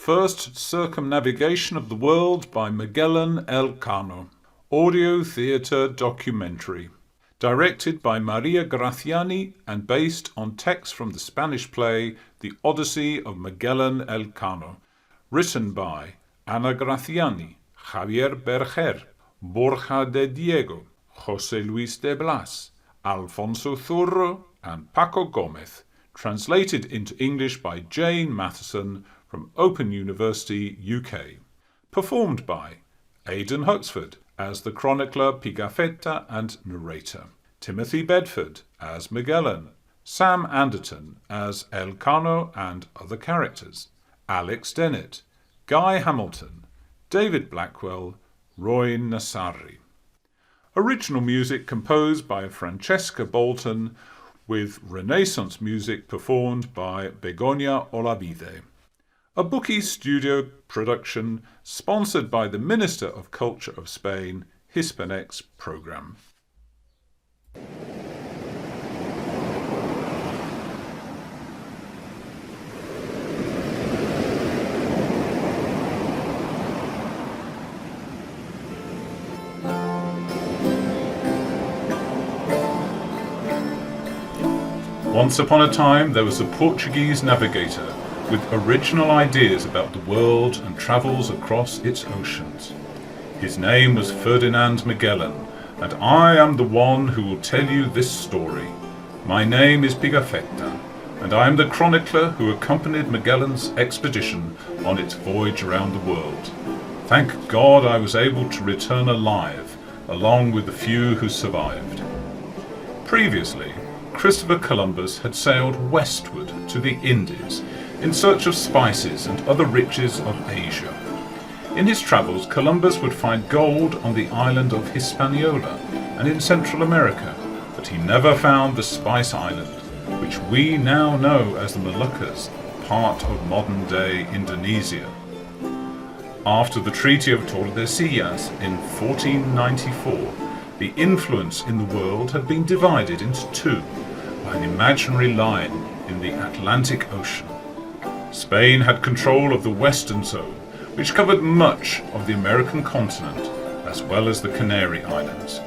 First Circumnavigation of the World by Magellan Elcano. Audio theatre documentary. Directed by Maria Graziani and based on text from the Spanish play The Odyssey of Magellan Elcano. Written by Ana Graziani, Javier Berger, Borja de Diego, José Luis de Blas, Alfonso Zurro and Paco Gomez. Translated into English by Jane Matheson from Open University, UK. Performed by Aidan Huxford as the chronicler Pigafetta and narrator, Timothy Bedford as Magellan, Sam Anderton as Elcano and other characters, Alex Dennett, Guy Hamilton, David Blackwell, Roy Nassari. Original music composed by Francesca Bolton, with Renaissance music performed by Begonia Olavide. A Bookie Studio production sponsored by the Minister of Culture of Spain, Hispanex program. Once upon a time there was a Portuguese navigator with original ideas about the world and travels across its oceans. His name was Ferdinand Magellan, and I am the one who will tell you this story. My name is Pigafetta, and I am the chronicler who accompanied Magellan's expedition on its voyage around the world. Thank God I was able to return alive, along with the few who survived. Previously, Christopher Columbus had sailed westward to the Indies in search of spices and other riches of Asia. In his travels, Columbus would find gold on the island of Hispaniola and in Central America, but he never found the Spice Island, which we now know as the Moluccas, part of modern-day Indonesia. After the Treaty of Tordesillas in 1494, the influence in the world had been divided into two by an imaginary line in the Atlantic Ocean. Spain had control of the western zone, which covered much of the American continent, as well as the Canary Islands.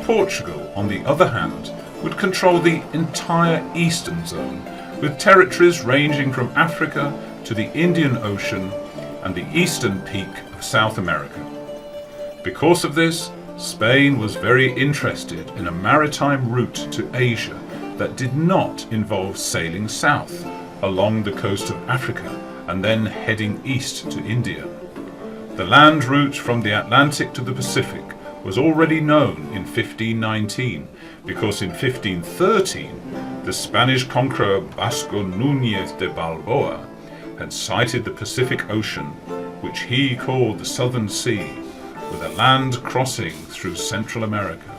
Portugal, on the other hand, would control the entire eastern zone, with territories ranging from Africa to the Indian Ocean and the eastern peak of South America. Because of this, Spain was very interested in a maritime route to Asia that did not involve sailing south along the coast of Africa and then heading east to India. The land route from the Atlantic to the Pacific was already known in 1519 because in 1513 the Spanish conqueror Vasco Núñez de Balboa had sighted the Pacific Ocean, which he called the Southern Sea, with a land crossing through Central America.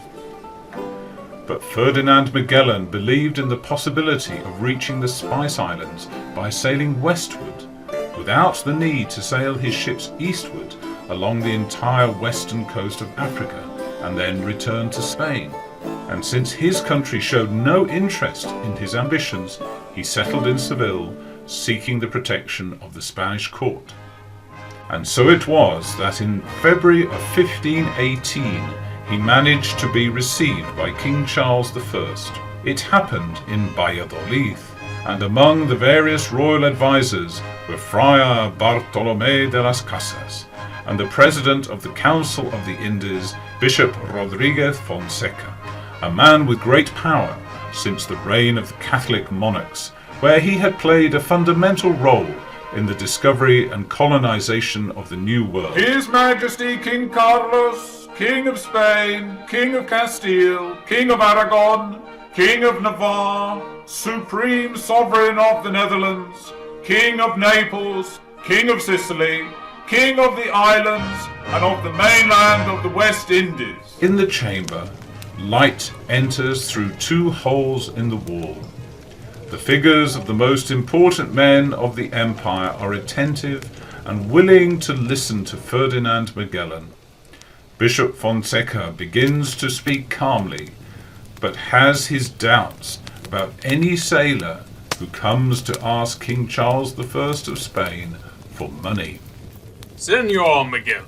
But Ferdinand Magellan believed in the possibility of reaching the Spice Islands by sailing westward, without the need to sail his ships eastward along the entire western coast of Africa and then return to Spain. And since his country showed no interest in his ambitions, he settled in Seville, seeking the protection of the Spanish court. And so it was that in February of 1518, he managed to be received by King Charles I. It happened in Valladolid, and among the various royal advisers were Friar Bartolomé de las Casas and the president of the Council of the Indies, Bishop Rodriguez Fonseca, a man with great power since the reign of the Catholic monarchs, where he had played a fundamental role in the discovery and colonization of the New World. His Majesty King Carlos, King of Spain, King of Castile, King of Aragon, King of Navarre, Supreme Sovereign of the Netherlands, King of Naples, King of Sicily, King of the islands and of the mainland of the West Indies. In the chamber, Light enters through 2 holes in the wall. The figures of the most important men of the empire are attentive and willing to listen to Ferdinand Magellan. Bishop Fonseca begins to speak calmly, but has his doubts about any sailor who comes to ask King Charles I of Spain for money. Senor Magellan,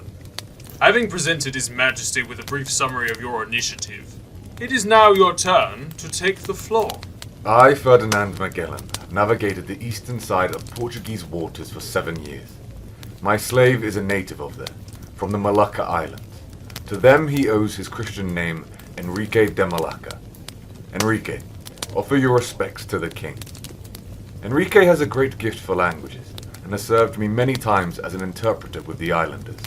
having presented His Majesty with a brief summary of your initiative, it is now your turn to take the floor. I, Ferdinand Magellan, navigated the eastern side of Portuguese waters for 7 years. My slave is a native of there, from the Molucca Islands. To them he owes his Christian name, Enrique de Malacca. Enrique, offer your respects to the king. Enrique has a great gift for languages, and has served me many times as an interpreter with the islanders.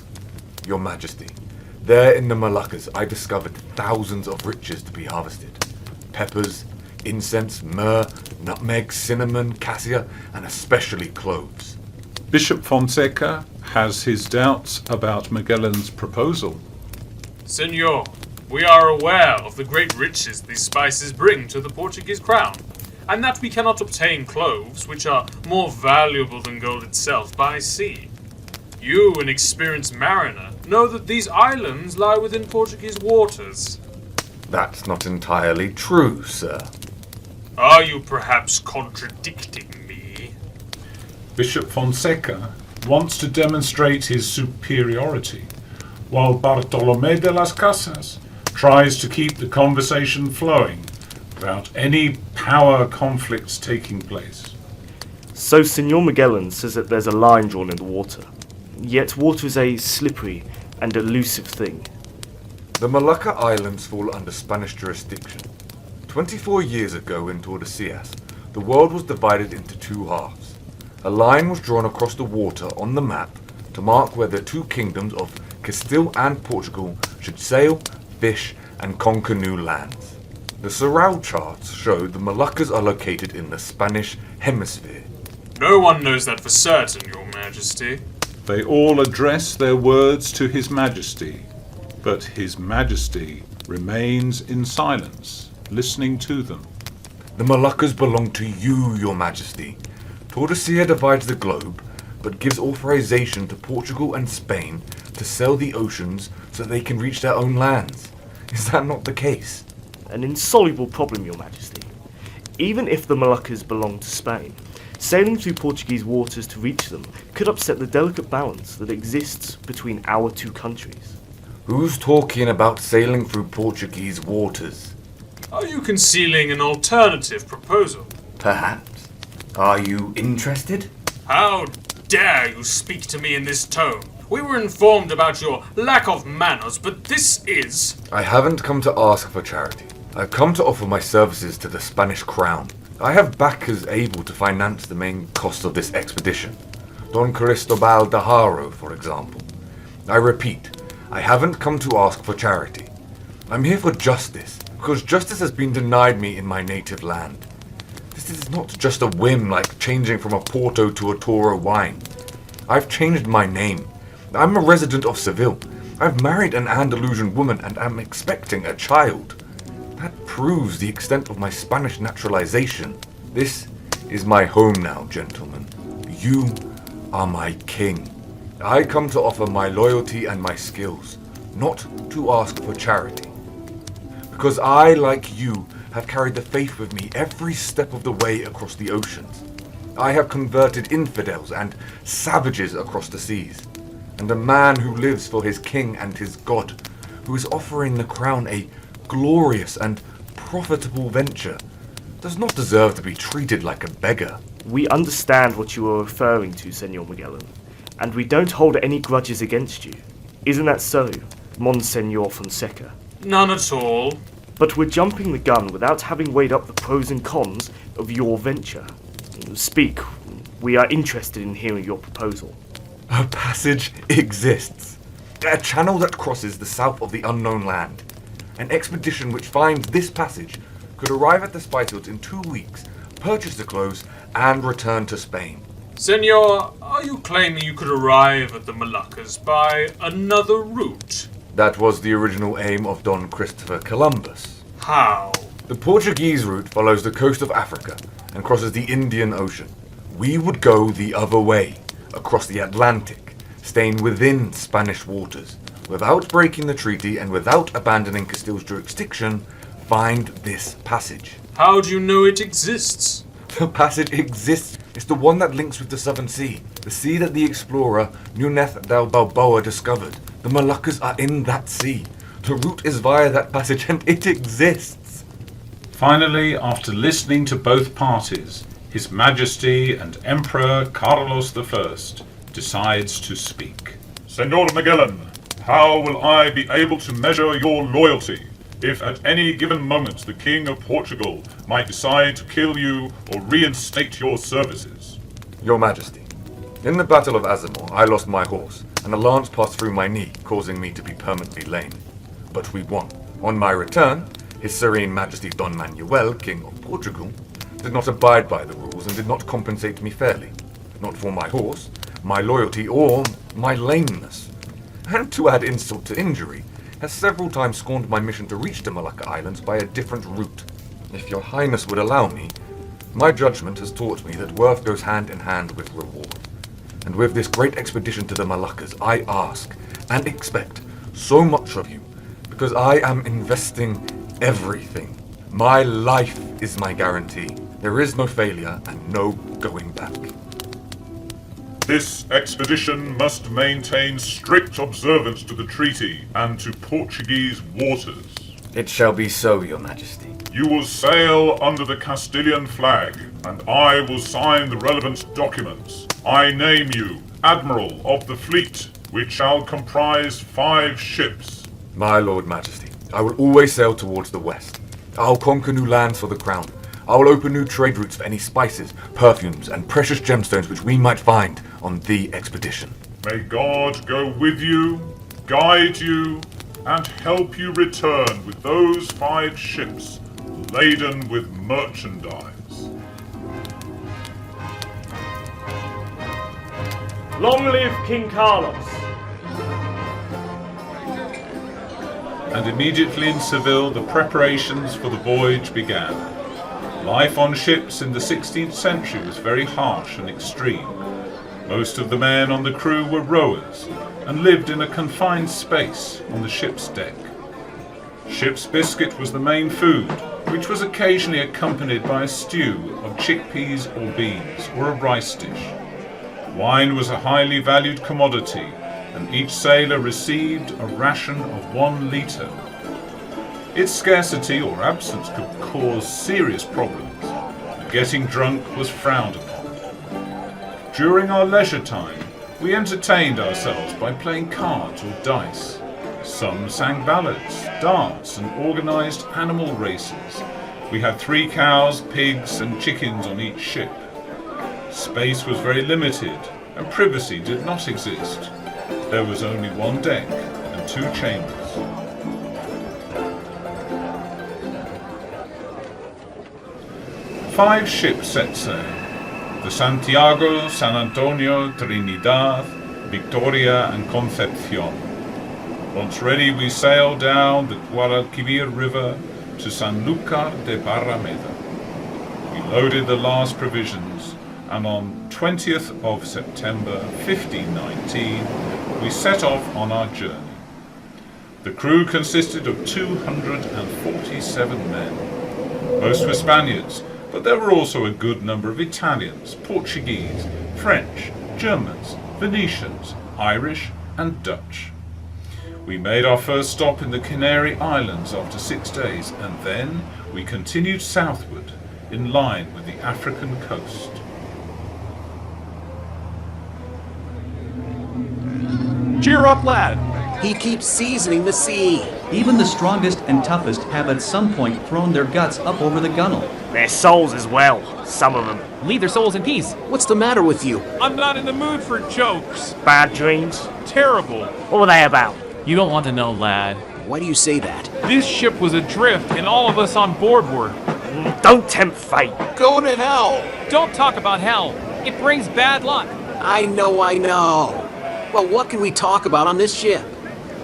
Your Majesty, there in the Moluccas I discovered thousands of riches to be harvested. Peppers, incense, myrrh, nutmeg, cinnamon, cassia, and especially cloves. Bishop Fonseca has his doubts about Magellan's proposal. Senor, we are aware of the great riches these spices bring to the Portuguese crown, and that we cannot obtain cloves, which are more valuable than gold itself, by sea. You, an experienced mariner, know that these islands lie within Portuguese waters. That's not entirely true, sir. Are you perhaps contradicting me? Bishop Fonseca wants to demonstrate his superiority, while Bartolomé de las Casas tries to keep the conversation flowing without any power conflicts taking place. So Senor Magellan says that there's a line drawn in the water. Yet water is a slippery and elusive thing. The Molucca Islands fall under Spanish jurisdiction. 24 years ago in Tordesillas, the world was divided into 2 halves. A line was drawn across the water on the map to mark where the 2 kingdoms of Castile and Portugal should sail, fish, and conquer new lands. The Sorrel charts show the Moluccas are located in the Spanish hemisphere. No one knows that for certain, Your Majesty. They all address their words to His Majesty, but His Majesty remains in silence, listening to them. The Moluccas belong to you, Your Majesty. Tordesillas divides the globe, but gives authorization to Portugal and Spain to sell the oceans so they can reach their own lands. Is that not the case? An insoluble problem, Your Majesty. Even if the Moluccas belong to Spain, sailing through Portuguese waters to reach them could upset the delicate balance that exists between our 2 countries. Who's talking about sailing through Portuguese waters? Are you concealing an alternative proposal? Perhaps. Are you interested? How dare you speak to me in this tone? We were informed about your lack of manners, but this is... I haven't come to ask for charity. I've come to offer my services to the Spanish crown. I have backers able to finance the main cost of this expedition. Don Cristobal de Haro, for example. I repeat, I haven't come to ask for charity. I'm here for justice, because justice has been denied me in my native land. This is not just a whim like changing from a Porto to a Toro wine. I've changed my name. I'm a resident of Seville. I've married an Andalusian woman and am expecting a child. That proves the extent of my Spanish naturalization. This is my home now, gentlemen. You are my king. I come to offer my loyalty and my skills, not to ask for charity. Because I, like you, have carried the faith with me every step of the way across the oceans. I have converted infidels and savages across the seas. And a man who lives for his king and his God, who is offering the crown a glorious and profitable venture, does not deserve to be treated like a beggar. We understand what you are referring to, Senor Magellan, and we don't hold any grudges against you. Isn't that so, Monsignor Fonseca? None at all. But we're jumping the gun without having weighed up the pros and cons of your venture. Speak. We are interested in hearing your proposal. A passage exists. A channel that crosses the south of the unknown land. An expedition which finds this passage could arrive at the Spicefields in 2 weeks, purchase the clothes, and return to Spain. Senor, are you claiming you could arrive at the Moluccas by another route? That was the original aim of Don Christopher Columbus. How? The Portuguese route follows the coast of Africa and crosses the Indian Ocean. We would go the other way, across the Atlantic, staying within Spanish waters, without breaking the treaty and without abandoning Castile's jurisdiction. Find this passage. How do you know it exists? The passage exists. It's the one that links with the Southern Sea, the sea that the explorer Núñez del Balboa discovered. The Moluccas are in that sea. The route is via that passage and it exists. Finally, after listening to both parties, His Majesty and Emperor Carlos I decides to speak. Senor Magellan, how will I be able to measure your loyalty if at any given moment the King of Portugal might decide to kill you or reinstate your services? Your Majesty, in the Battle of Azamor, I lost my horse, and a lance passed through my knee, causing me to be permanently lame. But we won. On my return, His Serene Majesty Don Manuel, King of Portugal, did not abide by the rules and did not compensate me fairly. Not for my horse, my loyalty, or my lameness. And to add insult to injury, has several times scorned my mission to reach the Molucca Islands by a different route. If your highness would allow me, my judgment has taught me that worth goes hand in hand with reward. And with this great expedition to the Moluccas, I ask and expect so much of you, because I am investing everything. My life is my guarantee. There is no failure and no going back. This expedition must maintain strict observance to the treaty and to Portuguese waters. It shall be so, Your Majesty. You will sail under the Castilian flag, and I will sign the relevant documents. I name you Admiral of the fleet, which shall comprise 5 ships. My Lord Majesty, I will always sail towards the west. I'll conquer new lands for the crown. I will open new trade routes for any spices, perfumes, and precious gemstones which we might find on the expedition. May God go with you, guide you, and help you return with those 5 ships laden with merchandise. Long live King Carlos! And immediately in Seville, the preparations for the voyage began. Life on ships in the 16th century was very harsh and extreme. Most of the men on the crew were rowers and lived in a confined space on the ship's deck. Ship's biscuit was the main food, which was occasionally accompanied by a stew of chickpeas or beans or a rice dish. Wine was a highly valued commodity, and each sailor received a ration of 1 litre. Its scarcity or absence could cause serious problems, and getting drunk was frowned upon. During our leisure time, we entertained ourselves by playing cards or dice. Some sang ballads, danced, and organised animal races. We had 3 cows, pigs, and chickens on each ship. Space was very limited, and privacy did not exist. There was only 1 deck and 2 chambers. 5 ships set sail: the Santiago, San Antonio, Trinidad, Victoria, and Concepcion. Once ready, we sailed down the Guadalquivir River to Sanlúcar de Barrameda. We loaded the last provisions, and on 20th of September 1519, we set off on our journey. The crew consisted of 247 men. Most were Spaniards, but there were also a good number of Italians, Portuguese, French, Germans, Venetians, Irish, and Dutch. We made our first stop in the Canary Islands after 6 days, and then we continued southward in line with the African coast. Cheer up, lad! He keeps seasoning the sea. Even the strongest and toughest have at some point thrown their guts up over the gunnel. Their souls as well, some of them. Leave their souls in peace. What's the matter with you? I'm not in the mood for jokes. Bad dreams? Terrible. What were they about? You don't want to know, lad. Why do you say that? This ship was adrift, and all of us on board were. Don't tempt fate. Go to hell! Don't talk about hell. It brings bad luck. I know. Well, what can we talk about on this ship?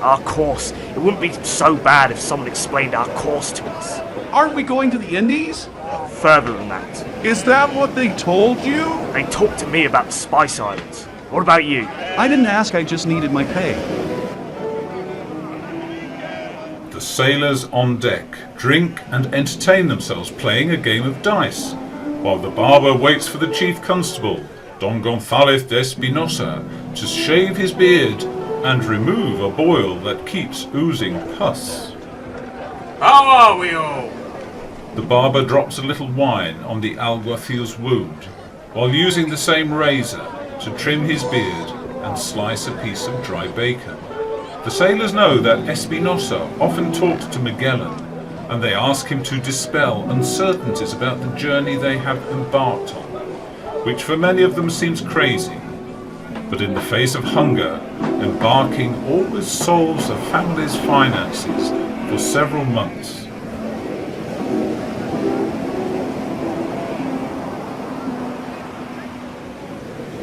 Our course. It wouldn't be so bad if someone explained our course to us. Aren't we going to the Indies? Further than that. Is that what they told you? They talked to me about the Spice Islands. What about you? I didn't ask, I just needed my pay. The sailors on deck drink and entertain themselves playing a game of dice, while the barber waits for the chief constable, Don González de Espinosa, to shave his beard and remove a boil that keeps oozing pus. How are we all? The barber drops a little wine on the alguacil's wound, while using the same razor to trim his beard and slice a piece of dry bacon. The sailors know that Espinosa often talks to Magellan, and they ask him to dispel uncertainties about the journey they have embarked on, which for many of them seems crazy. But in the face of hunger, embarking always solves a family's finances for several months.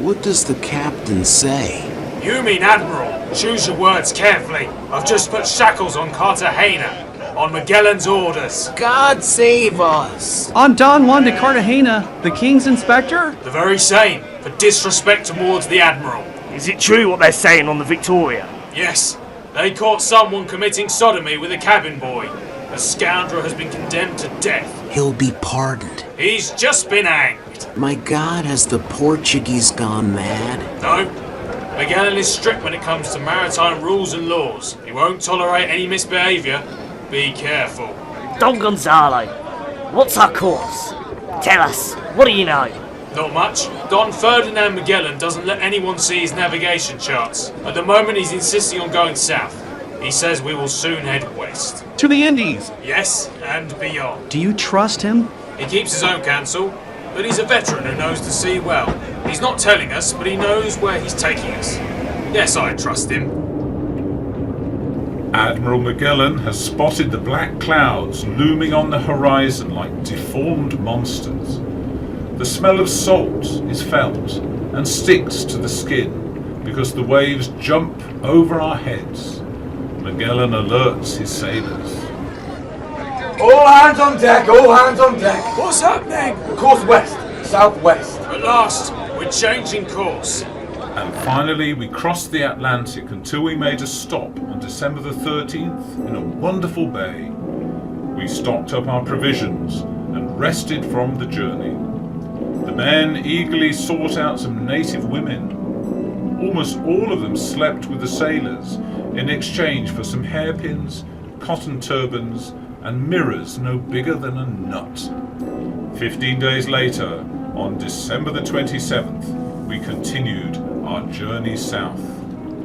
What does the captain say? You mean Admiral. Choose your words carefully. I've just put shackles on Cartagena, on Magellan's orders. God save us! On Don Juan de Cartagena, the King's inspector? The very same, for disrespect towards the Admiral. Is it true what they're saying on the Victoria? Yes, they caught someone committing sodomy with a cabin boy. The scoundrel has been condemned to death. He'll be pardoned. He's just been hanged. My God, has the Portuguese gone mad? No, Magellan is strict when it comes to maritime rules and laws. He won't tolerate any misbehaviour. Be careful. Don Gonzalo, what's our course? Tell us, what do you know? Not much. Don Ferdinand Magellan doesn't let anyone see his navigation charts. At the moment he's insisting on going south. He says we will soon head west. To the Indies. Yes, and beyond. Do you trust him? He keeps his own counsel, but he's a veteran who knows the sea well. He's not telling us, but he knows where he's taking us. Yes, I trust him. Admiral Magellan has spotted the black clouds looming on the horizon like deformed monsters. The smell of salt is felt and sticks to the skin because the waves jump over our heads. Magellan alerts his sailors. All hands on deck, all hands on deck. What's happening? Course west, southwest. At last, we're changing course. And finally we crossed the Atlantic until we made a stop on December the 13th in a wonderful bay. We stocked up our provisions and rested from the journey. The men eagerly sought out some native women. Almost all of them slept with the sailors in exchange for some hairpins, cotton turbans, and mirrors no bigger than a nut. 15 days later, on December the 27th, we continued our journey south.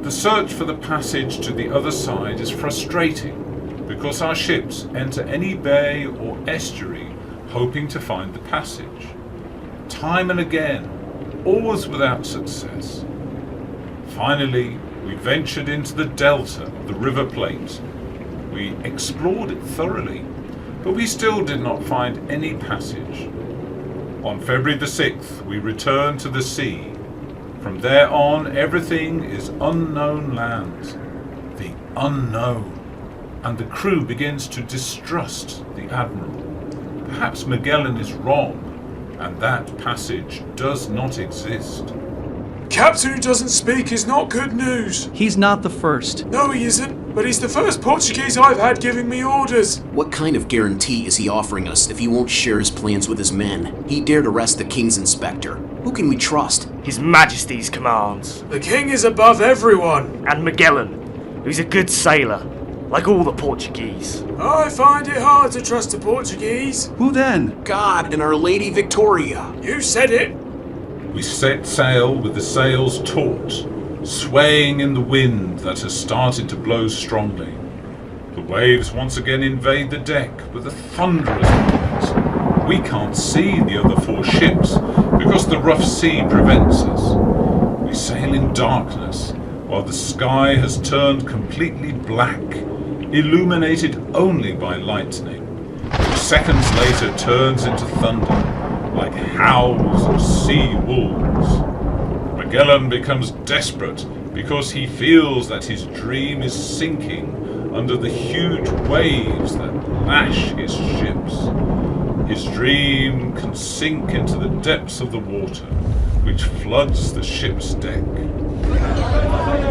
The search for the passage to the other side is frustrating because our ships enter any bay or estuary hoping to find the passage. Time and again, always without success. Finally, we ventured into the delta of the River Plate. We explored it thoroughly, but we still did not find any passage. On February the 6th, we returned to the sea. From there on, everything is unknown lands. The unknown. And the crew begins to distrust the Admiral. Perhaps Magellan is wrong, and that passage does not exist. Captain who doesn't speak is not good news. He's not the first. No, he isn't, but he's the first Portuguese I've had giving me orders. What kind of guarantee is he offering us if he won't share his plans with his men? He dared arrest the King's inspector. Who can we trust? His Majesty's commands. The King is above everyone. And Magellan, who's a good sailor, like all the Portuguese. I find it hard to trust the Portuguese. Who then? God and Our Lady Victoria. You said it. We set sail with the sails taut, swaying in the wind that has started to blow strongly. The waves once again invade the deck with a thunderous noise. We can't see the other four ships because the rough sea prevents us. We sail in darkness while the sky has turned completely black, illuminated only by lightning, which seconds later turns into thunder, like howls of sea wolves. Magellan becomes desperate because he feels that his dream is sinking under the huge waves that lash his ships. His dream can sink into the depths of the water, which floods the ship's deck.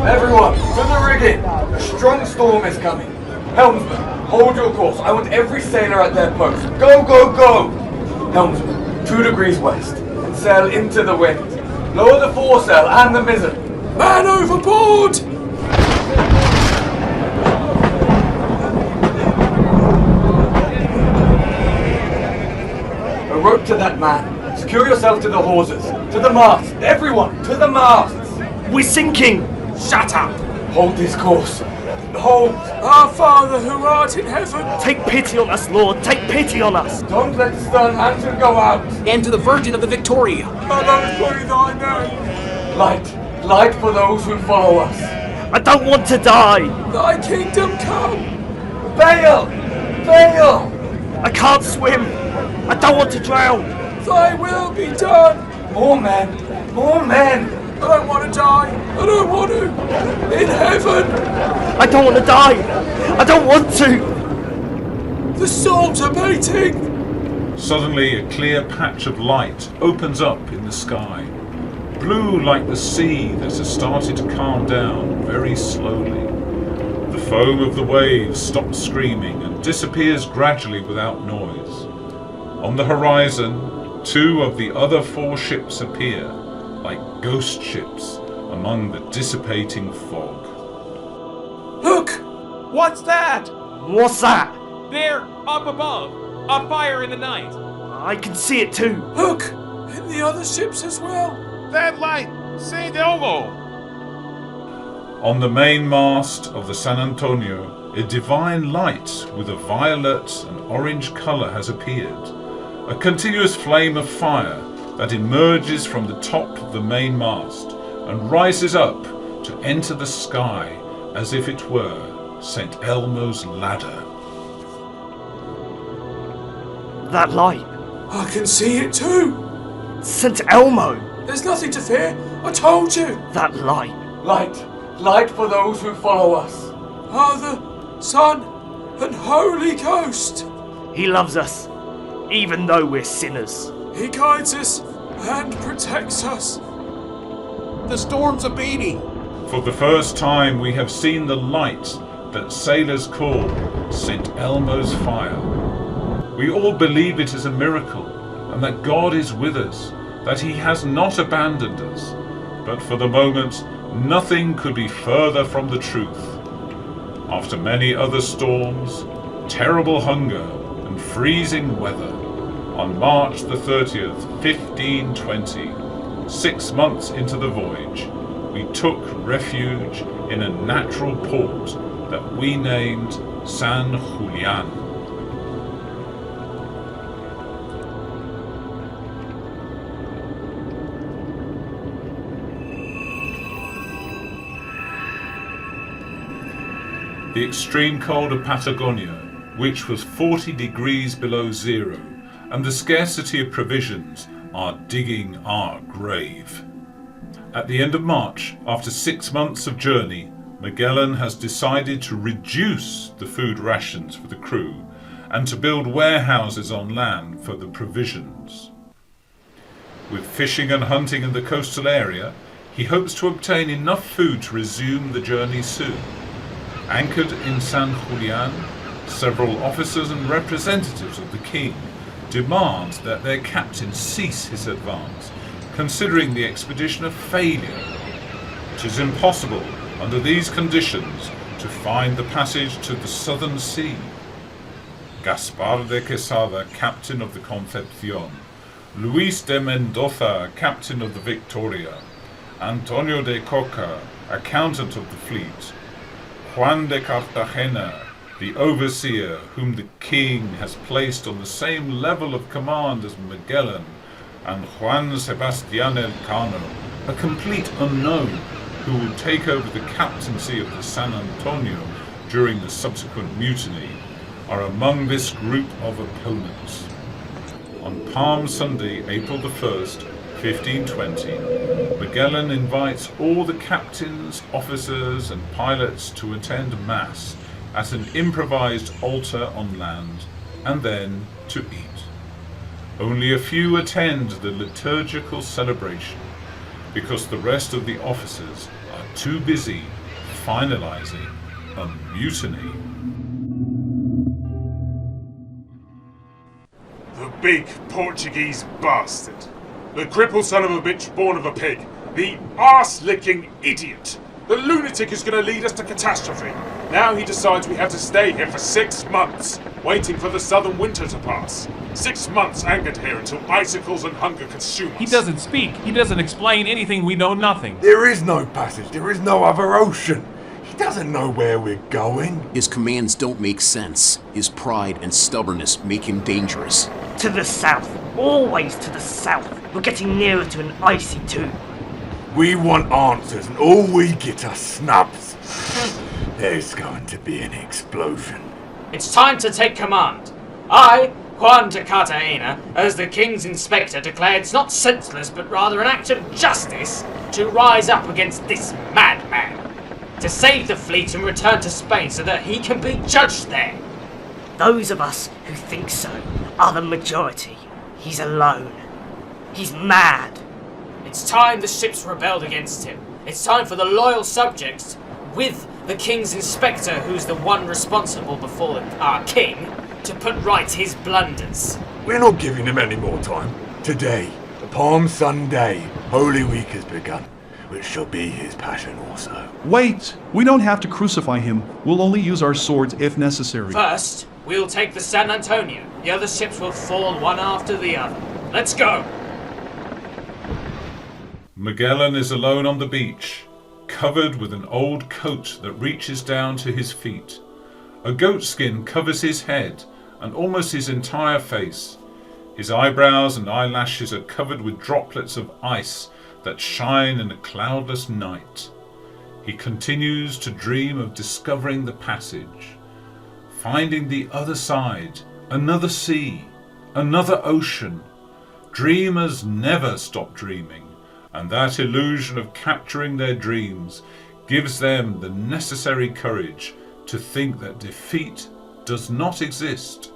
Everyone, to the rigging! A strong storm is coming. Helmsman, hold your course. I want every sailor at their post. Go, go, go! Helmsman, 2 degrees west, and sail into the wind. Lower the foresail and the mizzen. Man overboard! A rope to that man. Secure yourself to the hawsers. To the mast. Everyone, to the masts. We're sinking! Shut up! Hold this course. Hold. Our Father who art in heaven! Take pity on us, Lord! Take pity on us! Don't let the stern lantern go out. And to the Virgin of the Victoria. Hallowed be thy name! Light. Light for those who follow us. I don't want to die! Thy kingdom come! Bail! Bail! I can't swim! I don't want to drown! Thy will be done! More men! More men! I don't want to die! I don't want to! In heaven! I don't want to die! I don't want to! The storm's abating! Suddenly a clear patch of light opens up in the sky, blue like the sea that has started to calm down very slowly. The foam of the waves stops screaming and disappears gradually without noise. On the horizon, 2 of the other 4 ships appear, like ghost ships among the dissipating fog. Look! What's that? What's that? There, up above. A fire in the night. I can see it too. Look! In the other ships as well! That light! St. Elmo! On the main mast of the San Antonio, a divine light with a violet and orange colour has appeared. A continuous flame of fire that emerges from the top of the main mast and rises up to enter the sky as if it were St. Elmo's ladder. That light. I can see it too! St. Elmo! There's nothing to fear! I told you! That light. Light. Light for those who follow us. Father, Son, and Holy Ghost! He loves us, even though we're sinners. He guides us and protects us. The storm's abating. For the first time we have seen the light that sailors call St. Elmo's fire. We all believe it is a miracle and that God is with us, that he has not abandoned us. But for the moment, nothing could be further from the truth. After many other storms, terrible hunger, and freezing weather, on March the 30th, 1520, 6 months into the voyage, we took refuge in a natural port that we named San Julian. The extreme cold of Patagonia, which was 40 degrees below zero, and the scarcity of provisions are digging our grave. At the end of March, after 6 months of journey, Magellan has decided to reduce the food rations for the crew and to build warehouses on land for the provisions. With fishing and hunting in the coastal area, he hopes to obtain enough food to resume the journey soon. Anchored in San Julian, several officers and representatives of the king demand that their captain cease his advance, considering the expedition a failure. It is impossible, under these conditions, to find the passage to the southern sea. Gaspar de Quesada, captain of the Concepcion, Luis de Mendoza, captain of the Victoria, Antonio de Coca, accountant of the fleet, Juan de Cartagena, the overseer whom the king has placed on the same level of command as Magellan, and Juan Sebastian Elcano, a complete unknown who will take over the captaincy of the San Antonio during the subsequent mutiny, are among this group of opponents. On Palm Sunday, April the 1st, 1520, Magellan invites all the captains, officers and pilots to attend Mass at an improvised altar on land, and then to eat. Only a few attend the liturgical celebration, because the rest of the officers are too busy finalizing a mutiny. The big Portuguese bastard. The crippled son of a bitch born of a pig. The arse-licking idiot. The lunatic is going to lead us to catastrophe. Now he decides we have to stay here for 6 months, waiting for the southern winter to pass. 6 months anchored here until icicles and hunger consume us. He doesn't speak. He doesn't explain anything. We know nothing. There is no passage. There is no other ocean. He doesn't know where we're going. His commands don't make sense. His pride and stubbornness make him dangerous. To the south. Always to the south. We're getting nearer to an icy tomb. We want answers, and all we get are snubs. There's going to be an explosion. It's time to take command. I, Juan de Cartagena, as the King's Inspector, declare it's not senseless but rather an act of justice to rise up against this madman. To save the fleet and return to Spain so that he can be judged there. Those of us who think so are the majority. He's alone. He's mad. It's time the ships rebelled against him. It's time for the loyal subjects, with the King's Inspector, who's the one responsible before our King, to put right his blunders. We're not giving him any more time. Today, the Palm Sunday, Holy Week has begun, which shall be his passion also. Wait! We don't have to crucify him. We'll only use our swords if necessary. First, we'll take the San Antonio. The other ships will fall one after the other. Let's go! Magellan is alone on the beach, covered with an old coat that reaches down to his feet. A goat skin covers his head and almost his entire face. His eyebrows and eyelashes are covered with droplets of ice that shine in a cloudless night. He continues to dream of discovering the passage, finding the other side, another sea, another ocean. Dreamers never stop dreaming, and that illusion of capturing their dreams gives them the necessary courage to think that defeat does not exist.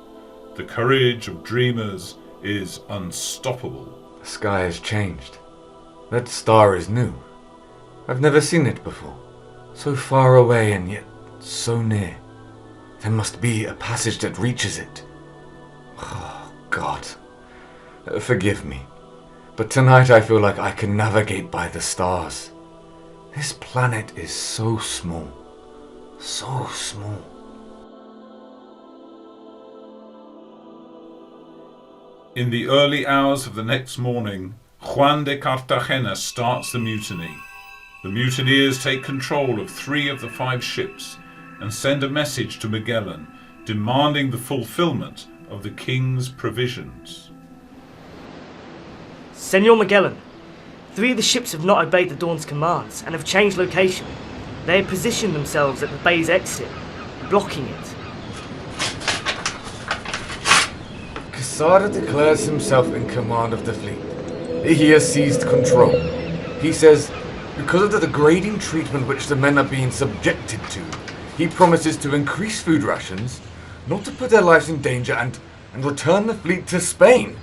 The courage of dreamers is unstoppable. The sky has changed. That star is new. I've never seen it before. So far away and yet so near. There must be a passage that reaches it. Oh, God. Forgive me. But tonight I feel like I can navigate by the stars. This planet is so small. So small. In the early hours of the next morning, Juan de Cartagena starts the mutiny. The mutineers take control of 3 of the 5 ships and send a message to Magellan demanding the fulfillment of the king's provisions. Senor Magellan, 3 of the ships have not obeyed the Dawn's commands and have changed location. They have positioned themselves at the bay's exit, blocking it. Quesada declares himself in command of the fleet. He has seized control. He says, because of the degrading treatment which the men are being subjected to, he promises to increase food rations, not to put their lives in danger, and return the fleet to Spain.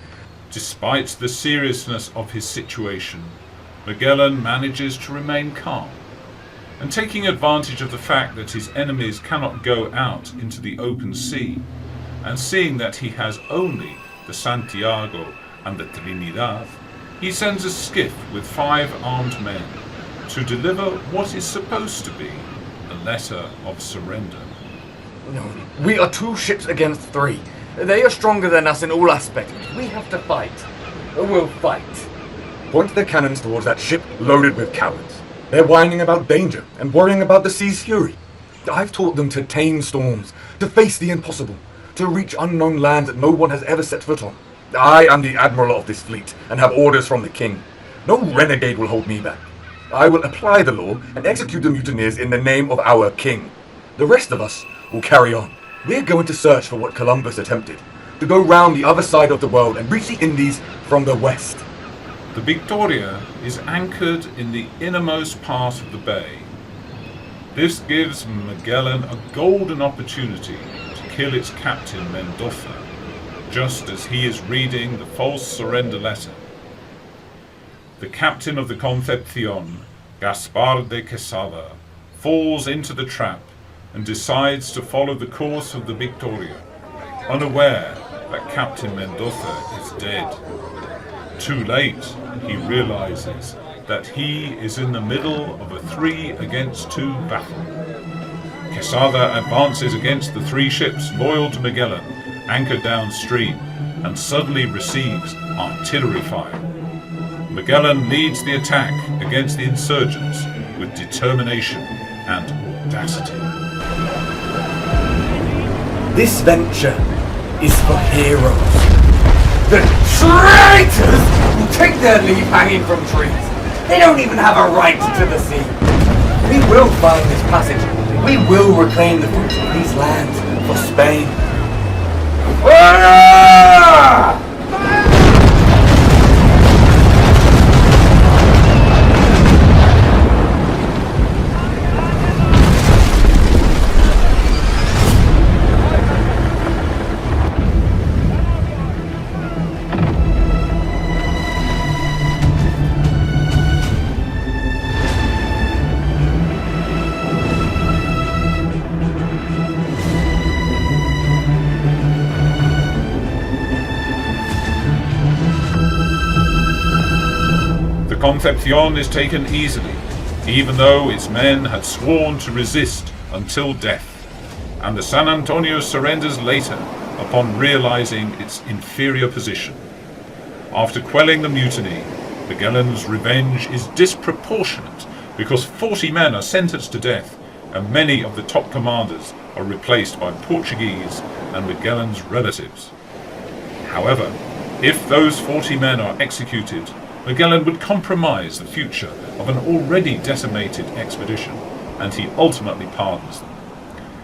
Despite the seriousness of his situation, Magellan manages to remain calm, and taking advantage of the fact that his enemies cannot go out into the open sea, and seeing that he has only the Santiago and the Trinidad, he sends a skiff with 5 armed men to deliver what is supposed to be a letter of surrender. No, we are 2 ships against 3. They are stronger than us in all aspects. We have to fight. We'll fight. Point their cannons towards that ship loaded with cowards. They're whining about danger and worrying about the sea's fury. I've taught them to tame storms, to face the impossible, to reach unknown lands that no one has ever set foot on. I am the admiral of this fleet and have orders from the king. No renegade will hold me back. I will apply the law and execute the mutineers in the name of our king. The rest of us will carry on. We're going to search for what Columbus attempted, to go round the other side of the world and reach the Indies from the west. The Victoria is anchored in the innermost part of the bay. This gives Magellan a golden opportunity to kill its captain Mendoza, just as he is reading the false surrender letter. The captain of the Concepcion, Gaspar de Quesada, falls into the trap and decides to follow the course of the Victoria, unaware that Captain Mendoza is dead. Too late, he realizes that he is in the middle of a 3-against-2 battle. Quesada advances against the 3 ships loyal to Magellan, anchored downstream, and suddenly receives artillery fire. Magellan leads the attack against the insurgents with determination and audacity. This venture is for heroes. The traitors will take their leave hanging from trees. They don't even have a right to the sea. We will find this passage. We will reclaim the fruits of these lands for Spain. Fire! The Concepcion is taken easily, even though its men had sworn to resist until death, and the San Antonio surrenders later upon realizing its inferior position. After quelling the mutiny, Magellan's revenge is disproportionate because 40 men are sentenced to death and many of the top commanders are replaced by Portuguese and Magellan's relatives. However, if those 40 men are executed, Magellan would compromise the future of an already decimated expedition, and he ultimately pardons them,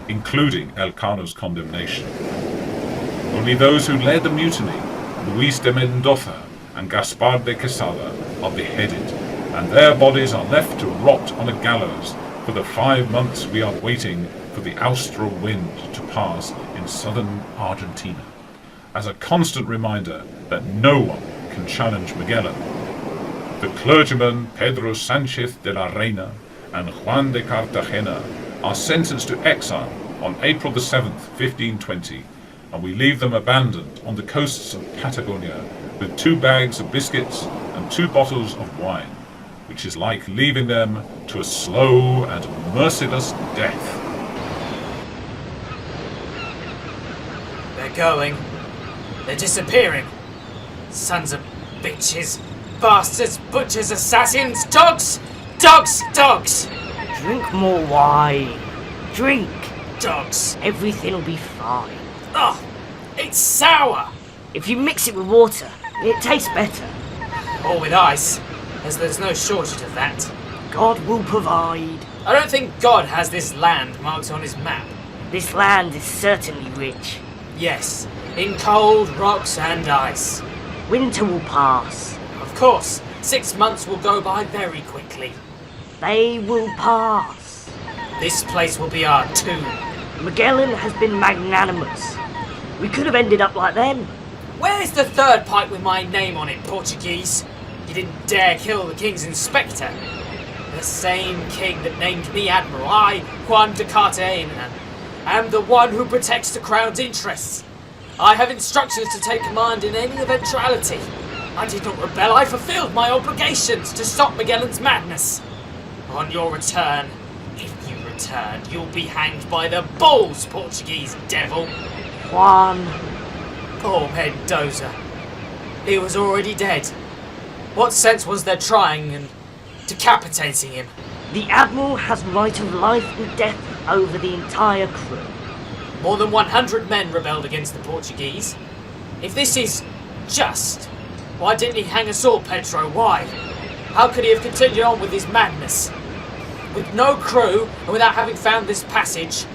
including Elcano's condemnation. Only those who led the mutiny, Luis de Mendoza and Gaspar de Quesada, are beheaded, and their bodies are left to rot on a gallows for the 5 months we are waiting for the austral wind to pass in southern Argentina, as a constant reminder that no one can challenge Magellan. The clergyman Pedro Sanchez de la Reina and Juan de Cartagena are sentenced to exile on April the 7th, 1520, and we leave them abandoned on the coasts of Patagonia with 2 bags of biscuits and 2 bottles of wine, which is like leaving them to a slow and merciless death. They're going. They're disappearing. Sons of bitches. Bastards, butchers, assassins, dogs! Dogs! Dogs! Drink more wine. Drink. Dogs. Everything'll be fine. Ugh! It's sour! If you mix it with water, it tastes better. Or with ice, as there's no shortage of that. God will provide. I don't think God has this land marked on his map. This land is certainly rich. Yes, in cold rocks and ice. Winter will pass. Of course, 6 months will go by very quickly. They will pass. This place will be our tomb. Magellan has been magnanimous. We could have ended up like them. Where's the 3rd pipe with my name on it, Portuguese? You didn't dare kill the King's Inspector. The same king that named me Admiral, I, Juan de Cartagena, am the one who protects the Crown's interests. I have instructions to take command in any eventuality. I did not rebel, I fulfilled my obligations to stop Magellan's madness. On your return, if you return, you'll be hanged by the balls, Portuguese devil. Juan. Poor Mendoza. He was already dead. What sense was there trying and decapitating him? The Admiral has right of life and death over the entire crew. More than 100 men rebelled against the Portuguese. If this is just, why didn't he hang us all, Pedro? Why? How could he have continued on with his madness? With no crew, and without having found this passage,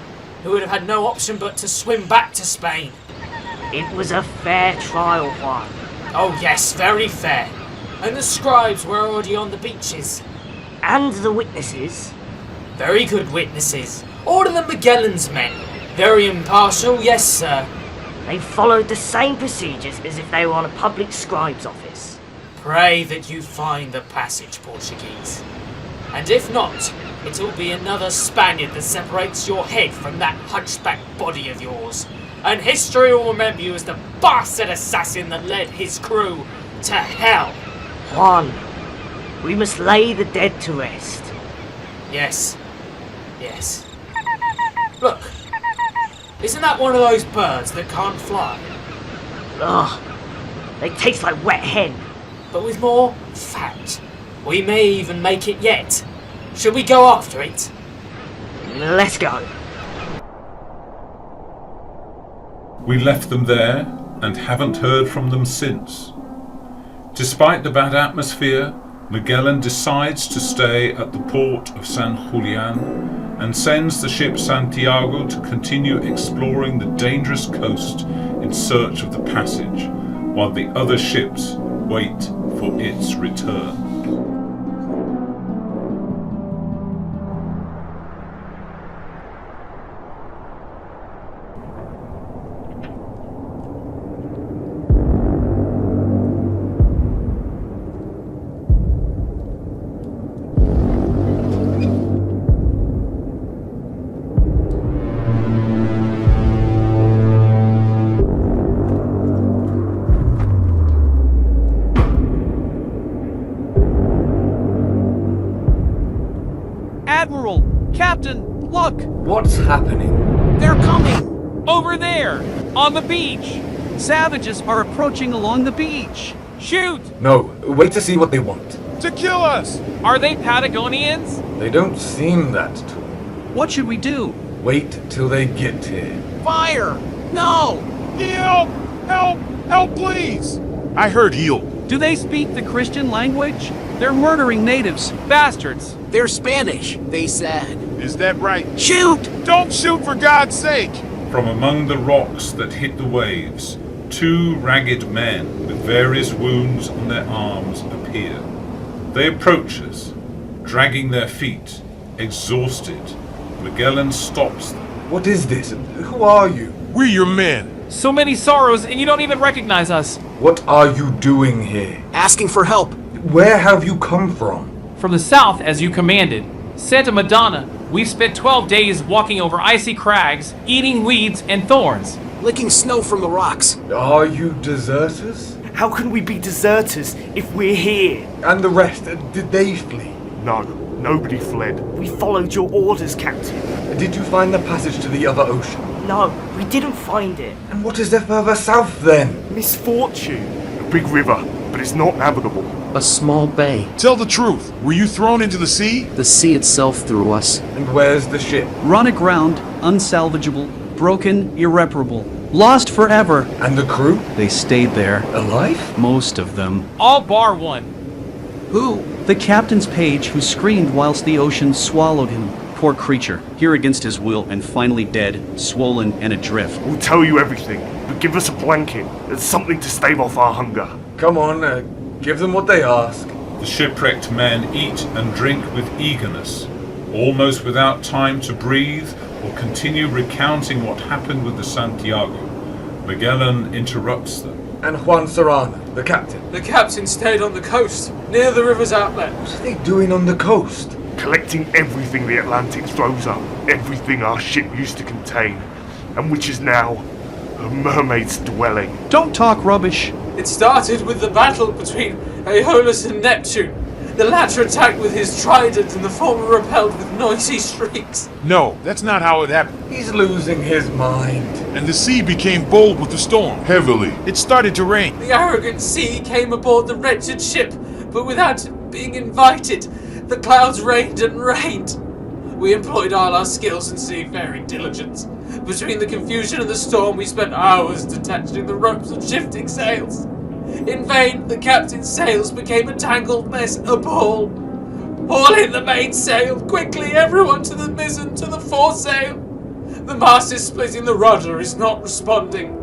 he would have had no option but to swim back to Spain. It was a fair trial, Juan. Oh yes, very fair. And the scribes were already on the beaches. And the witnesses? Very good witnesses. Order the Magellan's men. Very impartial, yes, sir. They followed the same procedures as if they were on a public scribe's office. Pray that you find the passage, Portuguese. And if not, it'll be another Spaniard that separates your head from that hunchback body of yours. And history will remember you as the bastard assassin that led his crew to hell. Juan, we must lay the dead to rest. Yes. Yes. Look. Isn't that one of those birds that can't fly? Ugh. They taste like wet hen. But with more fat. We may even make it yet. Should we go after it? Let's go. We left them there and haven't heard from them since. Despite the bad atmosphere, Magellan decides to stay at the port of San Julian and sends the ship Santiago to continue exploring the dangerous coast in search of the passage, while the other ships wait for its return. Admiral! Captain! Look! What's happening? They're coming! Over there! On the beach! Savages are approaching along the beach! Shoot! No, wait to see what they want. To kill us! Are they Patagonians? They don't seem that to. What should we do? Wait till they get here. Fire! No! Help! Help! Help, please! I heard heal. Do they speak the Christian language? They're murdering natives. Bastards. They're Spanish, they said. Is that right? Shoot! Don't shoot, for God's sake! From among the rocks that hit the waves, two ragged men with various wounds on their arms appear. They approach us, dragging their feet, exhausted. Magellan stops them. What is this? Who are you? We're your men. So many sorrows, and you don't even recognize us. What are you doing here? Asking for help. Where have you come from? From the south, as you commanded. Santa Madonna, we've spent 12 days walking over icy crags, eating weeds and thorns. Licking snow from the rocks. Are you deserters? How can we be deserters if we're here? And the rest, did they flee? No, nobody fled. We followed your orders, Captain. Did you find the passage to the other ocean? No, we didn't find it. And what is there further south then? Misfortune. A big river, but it's not navigable. A small bay. Tell the truth. Were you thrown into the sea? The sea itself threw us. And where's the ship? Run aground, unsalvageable, broken, irreparable, lost forever. And the crew? They stayed there. Alive? Most of them. All bar one. Who? The captain's page who screamed whilst the ocean swallowed him. Poor creature, here against his will and finally dead, swollen and adrift. We'll tell you everything, but give us a blanket and something to stave off our hunger. Come on, give them what they ask. The shipwrecked men eat and drink with eagerness, almost without time to breathe or continue recounting what happened with the Santiago. Magellan interrupts them. And Juan Serrano, the captain. The captain stayed on the coast, near the river's outlet. What are they doing on the coast? Collecting everything the Atlantic throws up, everything our ship used to contain, and which is now a mermaid's dwelling. Don't talk rubbish. It started with the battle between Aeolus and Neptune. The latter attacked with his trident and the former repelled with noisy shrieks. No, that's not how it happened. He's losing his mind. And the sea became bold with the storm. Heavily. It started to rain. The arrogant sea came aboard the wretched ship, but without being invited. The clouds rained and rained. We employed all our skills and seafaring diligence. Between the confusion and the storm, we spent hours detaching the ropes and shifting sails. In vain, the captain's sails became a tangled mess, a ball. Haul in the mainsail! Quickly, everyone to the mizzen, to the foresail! The mast is splitting, the rudder is not responding.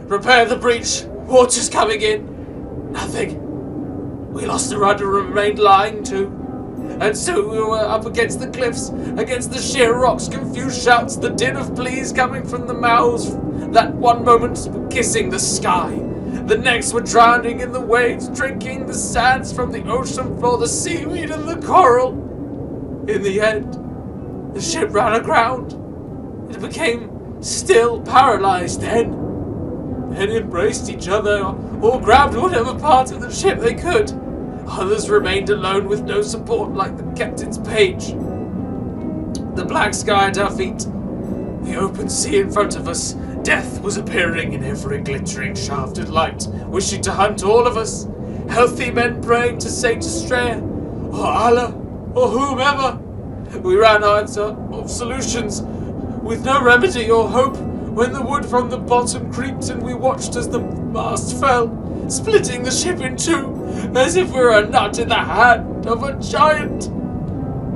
Repair the breach, water's coming in. Nothing. We lost the rudder and remained lying to. And so we were up against the cliffs, against the sheer rocks, confused shouts, the din of pleas coming from the mouths that one moment were kissing the sky. The next were drowning in the waves, drinking the sands from the ocean floor, the seaweed and the coral. In the end, the ship ran aground. It became still paralyzed then embraced each other or grabbed whatever part of the ship they could. Others remained alone with no support like the captain's page. The black sky at our feet, the open sea in front of us, death was appearing in every glittering shaft of light, wishing to hunt all of us. Healthy men praying to Saint Estrella, or Allah, or whomever. We ran out of solutions, with no remedy or hope, when the wood from the bottom creaked and we watched as the mast fell, splitting the ship in two, as if we were a nut in the hand of a giant.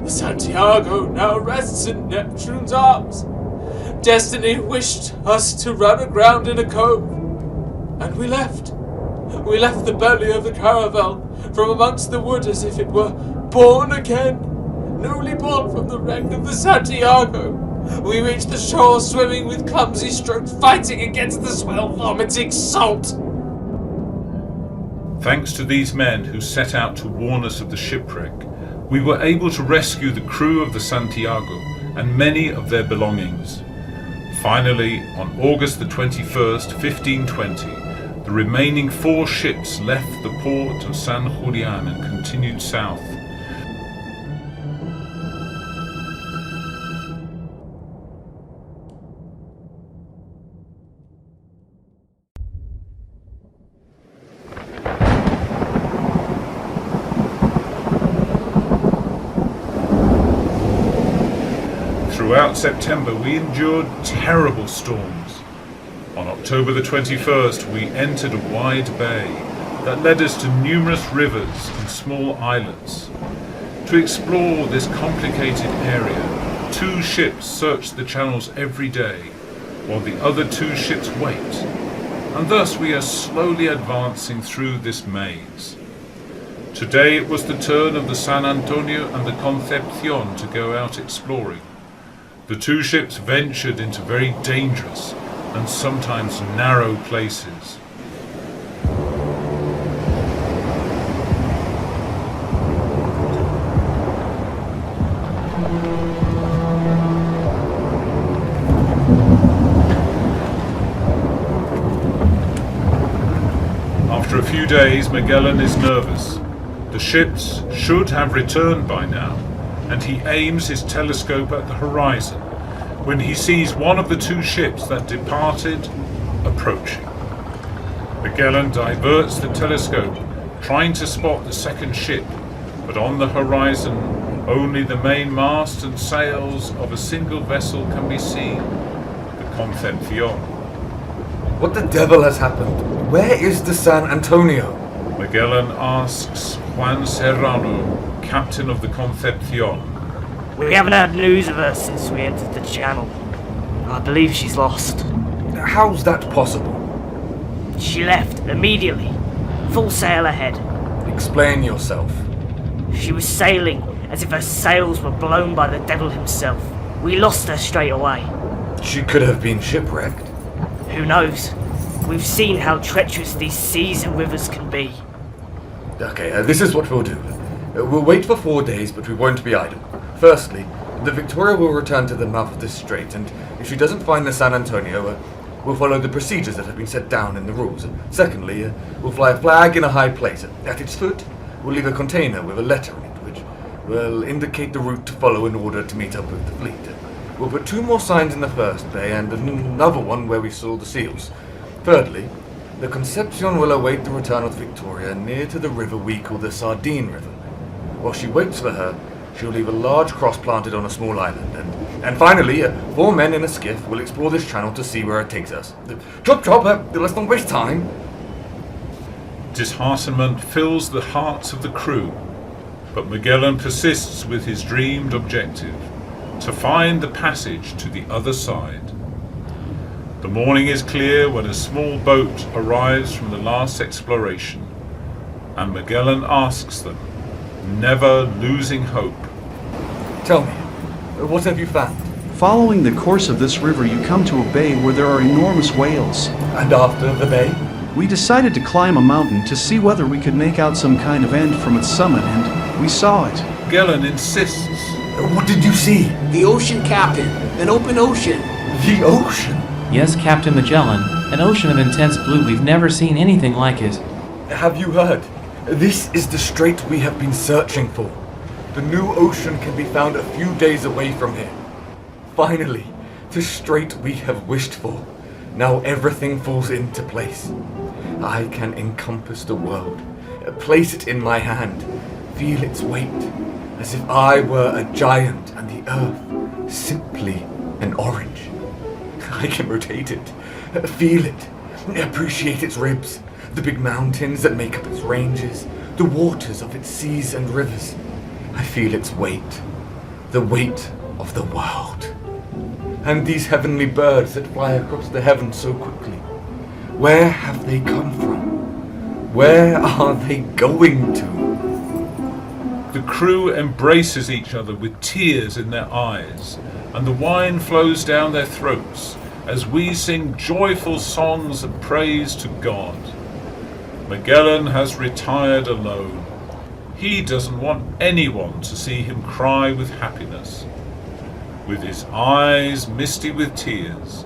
The Santiago now rests in Neptune's arms. Destiny wished us to run aground in a cove, and we left. We left the belly of the caravel from amongst the wood as if it were born again, newly born from the wreck of the Santiago. We reached the shore swimming with clumsy strokes, fighting against the swell, vomiting salt. Thanks to these men who set out to warn us of the shipwreck, we were able to rescue the crew of the Santiago and many of their belongings. Finally, on August the 21st, 1520, the remaining 4 ships left the port of San Julian and continued south. Throughout September, we endured terrible storms. On October the 21st, we entered a wide bay that led us to numerous rivers and small islets. To explore this complicated area, 2 ships search the channels every day, while the other 2 ships wait, and thus we are slowly advancing through this maze. Today it was the turn of the San Antonio and the Concepcion to go out exploring. The 2 ships ventured into very dangerous and sometimes narrow places. After a few days, Magellan is nervous. The ships should have returned by now, and he aims his telescope at the horizon when he sees one of the 2 ships that departed approaching. Magellan diverts the telescope, trying to spot the second ship, but on the horizon only the main mast and sails of a single vessel can be seen, the Concepcion. What the devil has happened? Where is the San Antonio? Magellan asks Juan Serrano, captain of the Concepcion. We haven't had news of her since we entered the channel. I believe she's lost. How's that possible? She left immediately. Full sail ahead. Explain yourself. She was sailing as if her sails were blown by the devil himself. We lost her straight away. She could have been shipwrecked. Who knows? We've seen how treacherous these seas and rivers can be. Okay, this is what we'll do. We'll wait for 4 days, but we won't be idle. Firstly, the Victoria will return to the mouth of this strait, and if she doesn't find the San Antonio, we'll follow the procedures that have been set down in the rules. Secondly, we'll fly a flag in a high place. At its foot, we'll leave a container with a letter in it, which will indicate the route to follow in order to meet up with the fleet. We'll put 2 more signs in the first bay and another one where we saw the seals. Thirdly, the Concepcion will await the return of the Victoria near to the river we call the Sardine River. While she waits for her, she'll leave a large cross planted on a small island, and finally, 4 men in a skiff will explore this channel to see where it takes us. Chop, let's not waste time. Disheartenment fills the hearts of the crew, but Magellan persists with his dreamed objective, to find the passage to the other side. The morning is clear when a small boat arrives from the last exploration, and Magellan asks them, never losing hope. Tell me, what have you found? Following the course of this river, you come to a bay where there are enormous whales. And after the bay? We decided to climb a mountain to see whether we could make out some kind of end from its summit, and we saw it. Magellan insists. What did you see? The ocean, Captain. An open ocean. The ocean? Yes, Captain Magellan. An ocean of intense blue. We've never seen anything like it. Have you heard? This is the strait we have been searching for. The new ocean can be found a few days away from here. Finally, the strait we have wished for. Now everything falls into place. I can encompass the world, place it in my hand, feel its weight, as if I were a giant and the earth simply an orange. I can rotate it, feel it, appreciate its ribs, the big mountains that make up its ranges, the waters of its seas and rivers. I feel its weight, the weight of the world. And these heavenly birds that fly across the heavens so quickly, where have they come from? Where are they going to? The crew embraces each other with tears in their eyes, and the wine flows down their throats as we sing joyful songs of praise to God. Magellan has retired alone. He doesn't want anyone to see him cry with happiness. With his eyes misty with tears,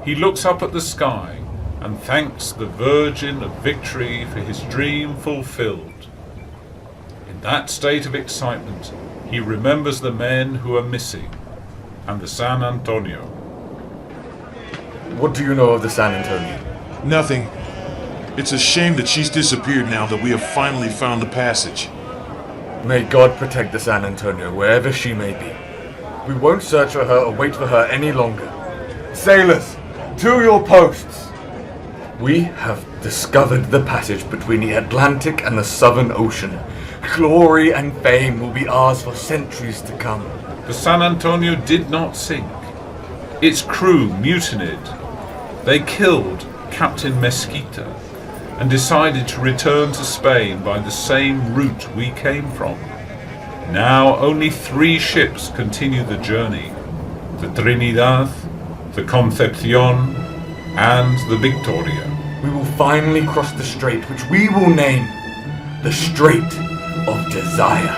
he looks up at the sky and thanks the Virgin of Victory for his dream fulfilled. In that state of excitement, he remembers the men who are missing and the San Antonio. What do you know of the San Antonio? Nothing. It's a shame that she's disappeared now that we have finally found the passage. May God protect the San Antonio wherever she may be. We won't search for her or wait for her any longer. Sailors, to your posts! We have discovered the passage between the Atlantic and the Southern Ocean. Glory and fame will be ours for centuries to come. The San Antonio did not sink. Its crew mutinied. They killed Captain Mesquita and decided to return to Spain by the same route we came from. Now only 3 ships continue the journey: the Trinidad, the Concepcion, and the Victoria. We will finally cross the strait, which we will name the Strait of Desire,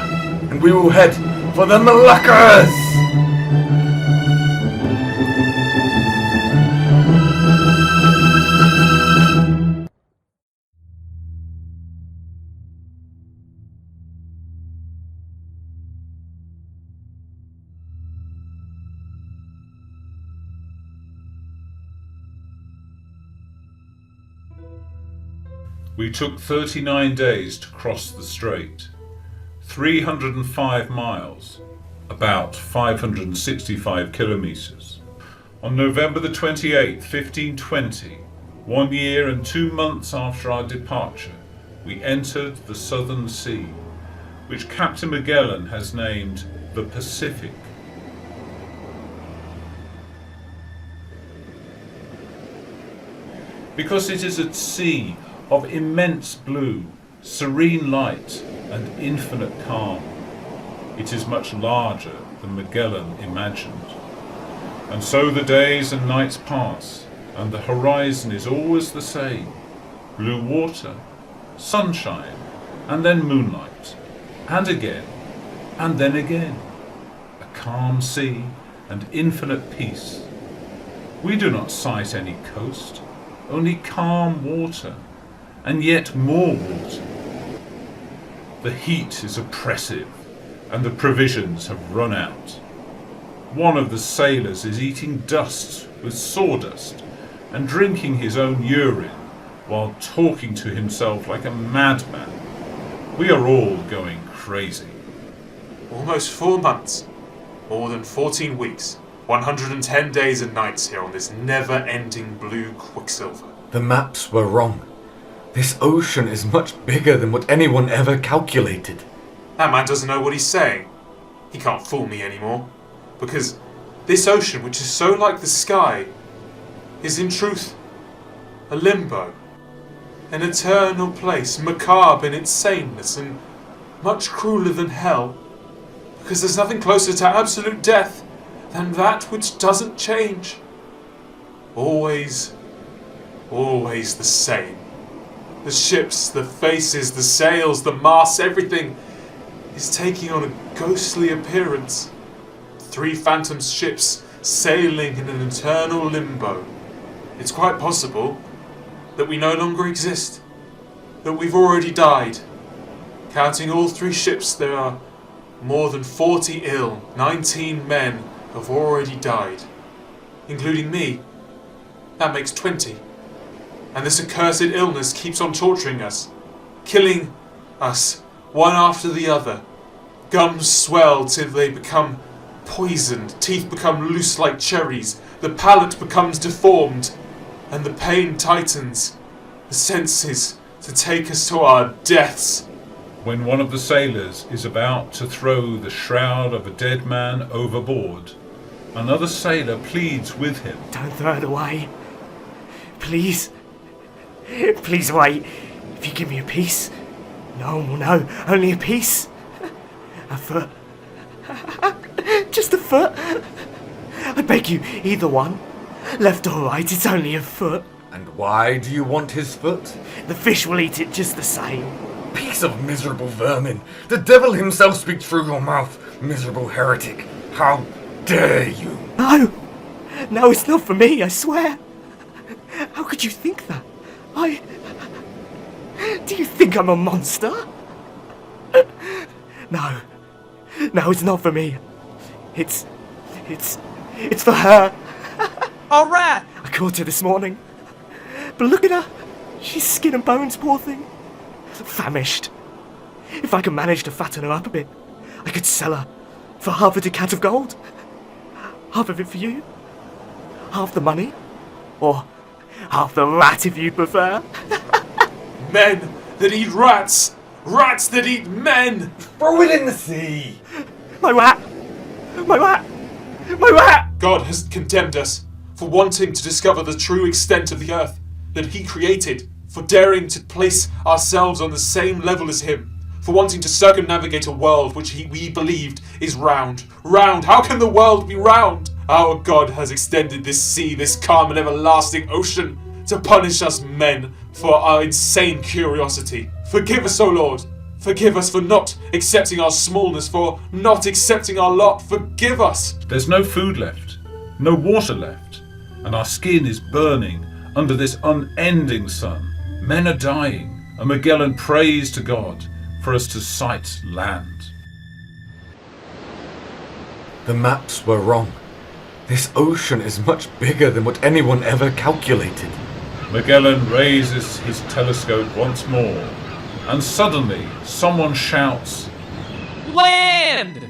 and we will head for the Moluccas! We took 39 days to cross the strait, 305 miles, about 565 kilometers. On November the 28th, 1520, 1 year and 2 months after our departure, we entered the Southern Sea, which Captain Magellan has named the Pacific. Because it is a sea of immense blue, serene light, and infinite calm. It is much larger than Magellan imagined. And so the days and nights pass, and the horizon is always the same: blue water, sunshine, and then moonlight, and again, and then again. A calm sea and infinite peace. We do not sight any coast, only calm water, and yet more water. The heat is oppressive, and the provisions have run out. One of the sailors is eating dust with sawdust and drinking his own urine while talking to himself like a madman. We are all going crazy. Almost 4 months. More than 14 weeks. 110 days and nights here on this never-ending blue quicksilver. The maps were wrong. This ocean is much bigger than what anyone ever calculated. That man doesn't know what he's saying. He can't fool me anymore. Because this ocean, which is so like the sky, is in truth a limbo. An eternal place, macabre in its sameness and much crueler than hell, because there's nothing closer to absolute death than that which doesn't change. Always the same. The ships, the faces, the sails, the masts, everything is taking on a ghostly appearance. 3 phantom ships sailing in an eternal limbo. It's quite possible that we no longer exist, that we've already died. Counting all 3 ships, there are more than 40 ill. 19 men have already died, including me. That makes 20. And this accursed illness keeps on torturing us, killing us one after the other. Gums swell till they become poisoned, teeth become loose like cherries, the palate becomes deformed, and the pain tightens the senses to take us to our deaths. When one of the sailors is about to throw the shroud of a dead man overboard, another sailor pleads with him. Don't throw it away. Please. Please wait. If you give me a piece, no one will know. Only a piece. A foot. Just a foot. I beg you, either one. Left or right, it's only a foot. And why do you want his foot? The fish will eat it just the same. Piece of miserable vermin! The devil himself speaks through your mouth, miserable heretic! How dare you! No! No, it's not for me, I swear! How could you think that? Do you think I'm a monster? No. No, it's not for me. It's for her. All right. I caught her this morning. But look at her. She's skin and bones, poor thing. Famished. If I could manage to fatten her up a bit, I could sell her for half a ducat of gold. Half of it for you. Half the money. Or half the rat if you'd prefer. Men that eat rats! Rats that eat men! Throw it in the sea! My rat! My rat! My rat! God has condemned us for wanting to discover the true extent of the earth that He created, for daring to place ourselves on the same level as Him, for wanting to circumnavigate a world which we believed is round. Round! How can the world be round? Our God has extended this sea, this calm and everlasting ocean, to punish us men for our insane curiosity. Forgive us, O Lord. Forgive us for not accepting our smallness, for not accepting our lot. Forgive us. There's no food left, no water left, and our skin is burning under this unending sun. Men are dying, and Magellan prays to God for us to sight land. The maps were wrong. This ocean is much bigger than what anyone ever calculated. Magellan raises his telescope once more, and suddenly someone shouts, Land!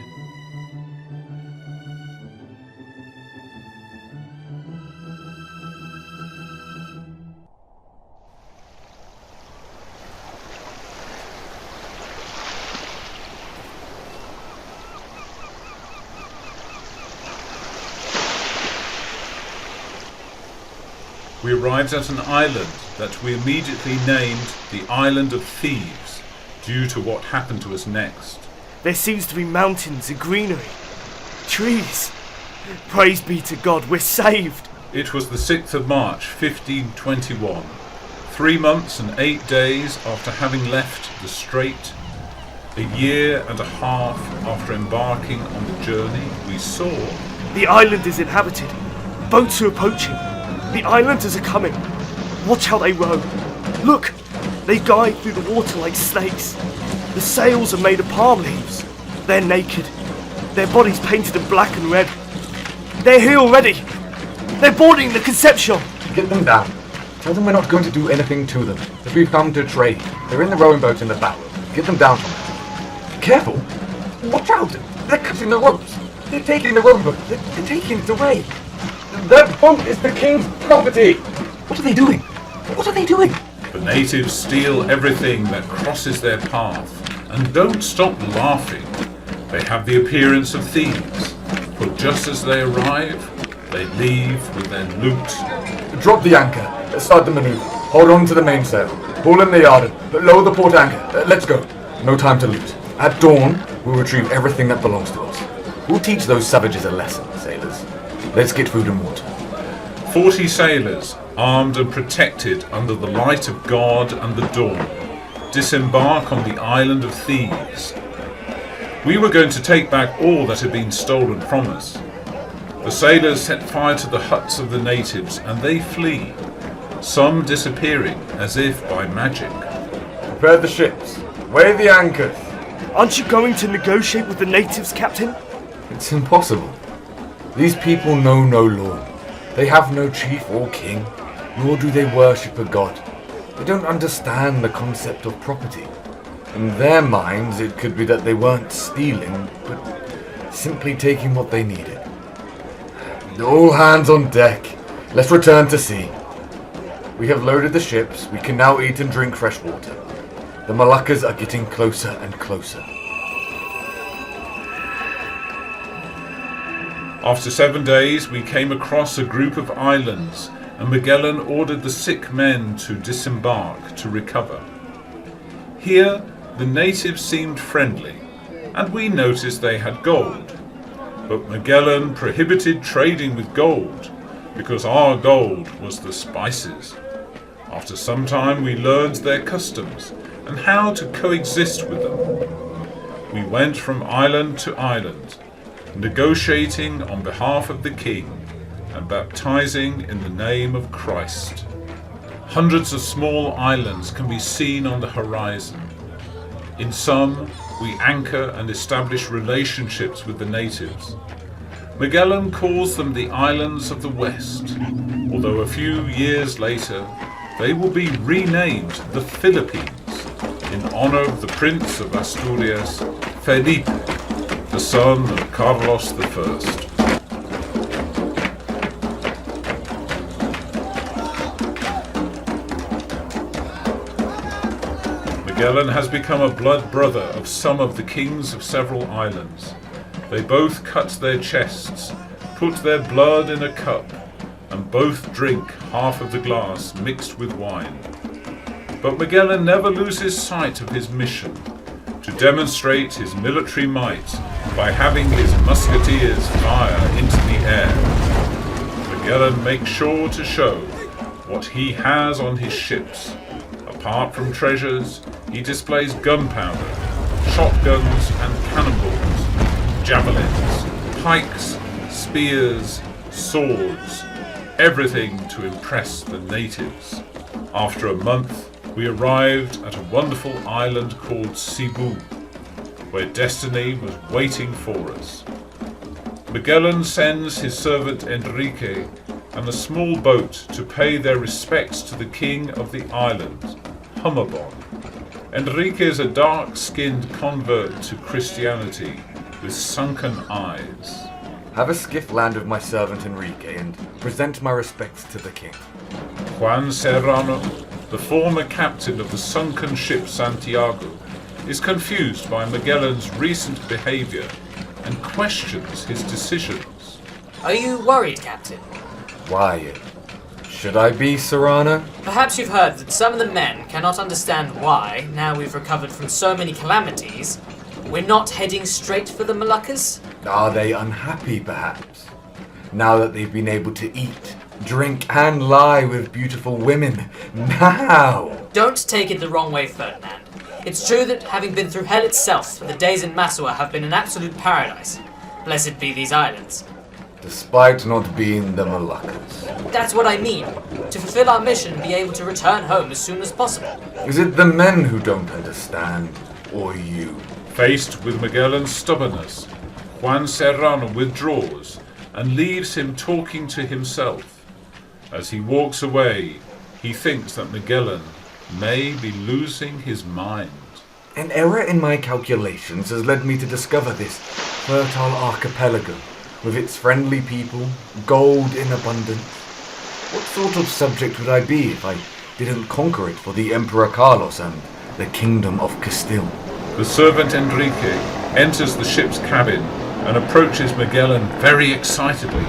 We arrived at an island that we immediately named the Island of Thieves, due to what happened to us next. There seems to be mountains and greenery. Trees. Praise be to God, we're saved. It was the 6th of March, 1521. 3 months and 8 days after having left the Strait, a year and a half after embarking on the journey, we saw... The island is inhabited. Boats are approaching. The islanders are coming. Watch how they row. Look, they glide through the water like snakes. The sails are made of palm leaves. They're naked. Their bodies painted in black and red. They're here already. They're boarding the Conception. Get them down. Tell them we're not going to do anything to them. That we've come to trade. They're in the rowing boat in the bow. Get them down from it. Careful. Watch out. They're cutting the ropes. They're taking the rowing boat. They're taking it away. That boat is the king's property! What are they doing? What are they doing? The natives steal everything that crosses their path, and don't stop laughing. They have the appearance of thieves, for just as they arrive, they leave with their loot. Drop the anchor. Start the maneuver. Hold on to the mainsail. Pull in the yard. Lower the port anchor. Let's go. No time to loot. At dawn, we'll retrieve everything that belongs to us. We'll teach those savages a lesson, sailors. Let's get food and water. 40 sailors, armed and protected under the light of God and the dawn, disembark on the island of Thieves. We were going to take back all that had been stolen from us. The sailors set fire to the huts of the natives and they flee, some disappearing as if by magic. Prepare the ships. Weigh the anchors. Aren't you going to negotiate with the natives, Captain? It's impossible. These people know no law. They have no chief or king, nor do they worship a god. They don't understand the concept of property. In their minds, it could be that they weren't stealing, but simply taking what they needed. All hands on deck. Let's return to sea. We have loaded the ships. We can now eat and drink fresh water. The Moluccas are getting closer and closer. After 7 days, we came across a group of islands, and Magellan ordered the sick men to disembark to recover. Here, the natives seemed friendly, and we noticed they had gold. But Magellan prohibited trading with gold, because our gold was the spices. After some time, we learned their customs and how to coexist with them. We went from island to island, negotiating on behalf of the king and baptizing in the name of Christ. Hundreds of small islands can be seen on the horizon. In some, we anchor and establish relationships with the natives. Magellan calls them the Islands of the West, although a few years later they will be renamed the Philippines in honor of the Prince of Asturias, Felipe, the son of Carlos I. Magellan has become a blood brother of some of the kings of several islands. They both cut their chests, put their blood in a cup, and both drink half of the glass mixed with wine. But Magellan never loses sight of his mission, to demonstrate his military might by having his musketeers fire into the air. Magellan makes sure to show what he has on his ships. Apart from treasures, he displays gunpowder, shotguns and cannonballs, javelins, pikes, spears, swords, everything to impress the natives. After a month, we arrived at a wonderful island called Cebu, where destiny was waiting for us. Magellan sends his servant Enrique and a small boat to pay their respects to the king of the island, Humabon. Enrique is a dark-skinned convert to Christianity with sunken eyes. Have a skiff land with my servant Enrique and present my respects to the king. Juan Serrano, the former captain of the sunken ship Santiago, is confused by Magellan's recent behavior and questions his decisions. Are you worried, Captain? Why? Should I be, Serrano? Perhaps you've heard that some of the men cannot understand why, now we've recovered from so many calamities, we're not heading straight for the Moluccas? Are they unhappy, perhaps? Now that they've been able to eat, drink, and lie with beautiful women. Now! Don't take it the wrong way, Ferdinand. It's true that, having been through hell itself, the days in Massawa have been an absolute paradise. Blessed be these islands. Despite not being the Moluccas. That's what I mean. To fulfill our mission and be able to return home as soon as possible. Is it the men who don't understand, or you? Faced with Magellan's stubbornness, Juan Serrano withdraws and leaves him talking to himself. As he walks away, he thinks that Magellan may be losing his mind. An error in my calculations has led me to discover this fertile archipelago, with its friendly people, gold in abundance. What sort of subject would I be if I didn't conquer it for the Emperor Carlos and the Kingdom of Castile? The servant Enrique enters the ship's cabin and approaches Magellan very excitedly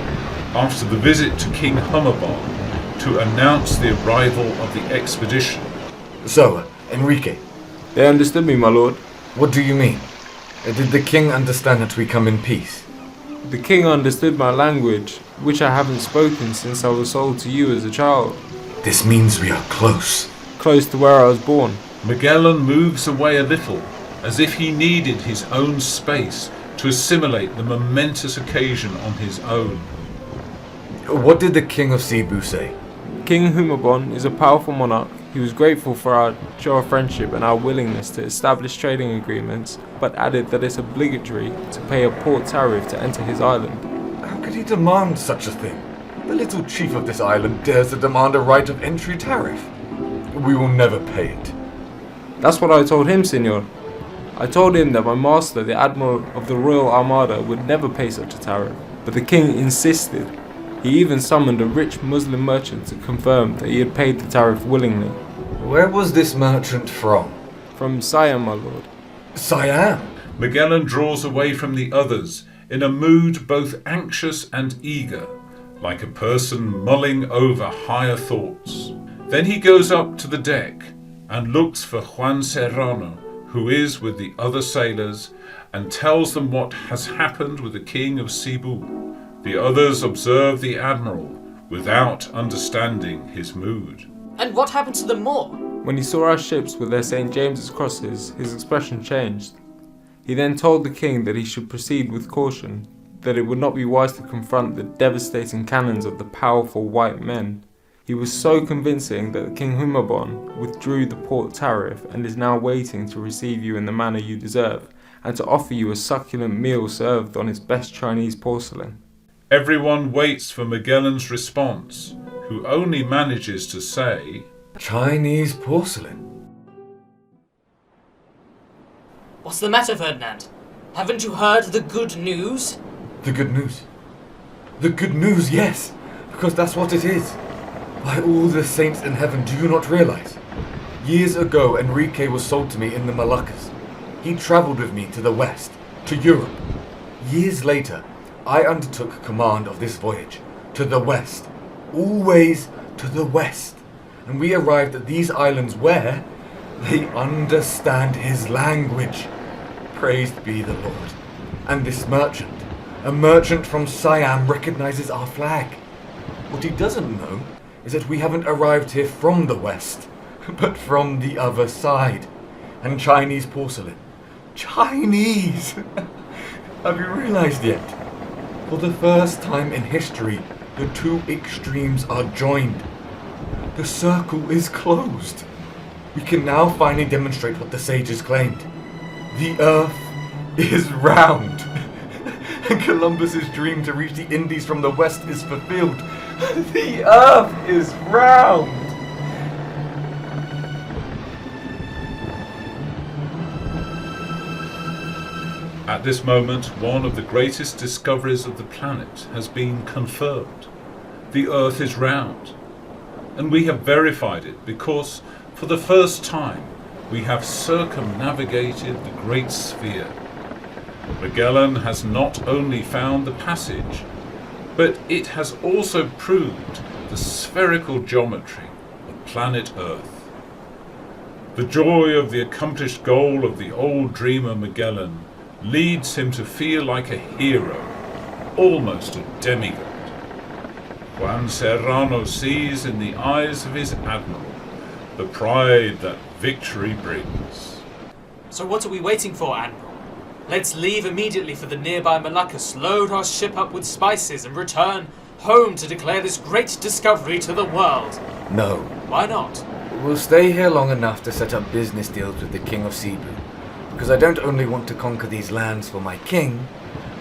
after the visit to King Humabon to announce the arrival of the expedition. So, Enrique. They understood me, my lord. What do you mean? Did the king understand that we come in peace? The king understood my language, which I haven't spoken since I was sold to you as a child. This means we are close. Close to where I was born. Magellan moves away a little, as if he needed his own space to assimilate the momentous occasion on his own. What did the king of Cebu say? King Humabon is a powerful monarch. He was grateful for our show of friendship and our willingness to establish trading agreements, but added that it's obligatory to pay a port tariff to enter his island. How could he demand such a thing? The little chief of this island dares to demand a right of entry tariff. We will never pay it. That's what I told him, senor. I told him that my master, the Admiral of the Royal Armada, would never pay such a tariff, but the king insisted. He even summoned a rich Muslim merchant to confirm that he had paid the tariff willingly. Where was this merchant from? From Siam, my lord. Siam? Magellan draws away from the others in a mood both anxious and eager, like a person mulling over higher thoughts. Then he goes up to the deck and looks for Juan Serrano, who is with the other sailors, and tells them what has happened with the king of Cebu. The others observe the admiral without understanding his mood. And what happened to the Moor? When he saw our ships with their St. James's crosses, his expression changed. He then told the king that he should proceed with caution, that it would not be wise to confront the devastating cannons of the powerful white men. He was so convincing that King Humabon withdrew the port tariff and is now waiting to receive you in the manner you deserve, and to offer you a succulent meal served on its best Chinese porcelain. Everyone waits for Magellan's response, who only manages to say, Chinese porcelain? What's the matter, Ferdinand? Haven't you heard the good news? The good news? The good news, yes, because that's what it is. By all the saints in heaven, do you not realize? Years ago, Enrique was sold to me in the Moluccas. He travelled with me to the west, to Europe. Years later, I undertook command of this voyage, to the west, always to the west, and we arrived at these islands where they understand his language. Praised be the Lord. And this merchant, a merchant from Siam, recognizes our flag. What he doesn't know is that we haven't arrived here from the west, but from the other side. And Chinese porcelain. Chinese! Have you realized yet? For the first time in history, the two extremes are joined. The circle is closed. We can now finally demonstrate what the sages claimed. The earth is round. And Columbus's dream to reach the Indies from the west is fulfilled. The earth is round. At this moment, one of the greatest discoveries of the planet has been confirmed. The Earth is round. And we have verified it because, for the first time, we have circumnavigated the Great Sphere. Magellan has not only found the passage, but it has also proved the spherical geometry of planet Earth. The joy of the accomplished goal of the old dreamer Magellan leads him to feel like a hero, almost a demigod. Juan Serrano sees in the eyes of his admiral the pride that victory brings. So what are we waiting for, Admiral? Let's leave immediately for the nearby Moluccas, load our ship up with spices, and return home to declare this great discovery to the world. No. Why not? We'll stay here long enough to set up business deals with the King of Cebu. Because I don't only want to conquer these lands for my king,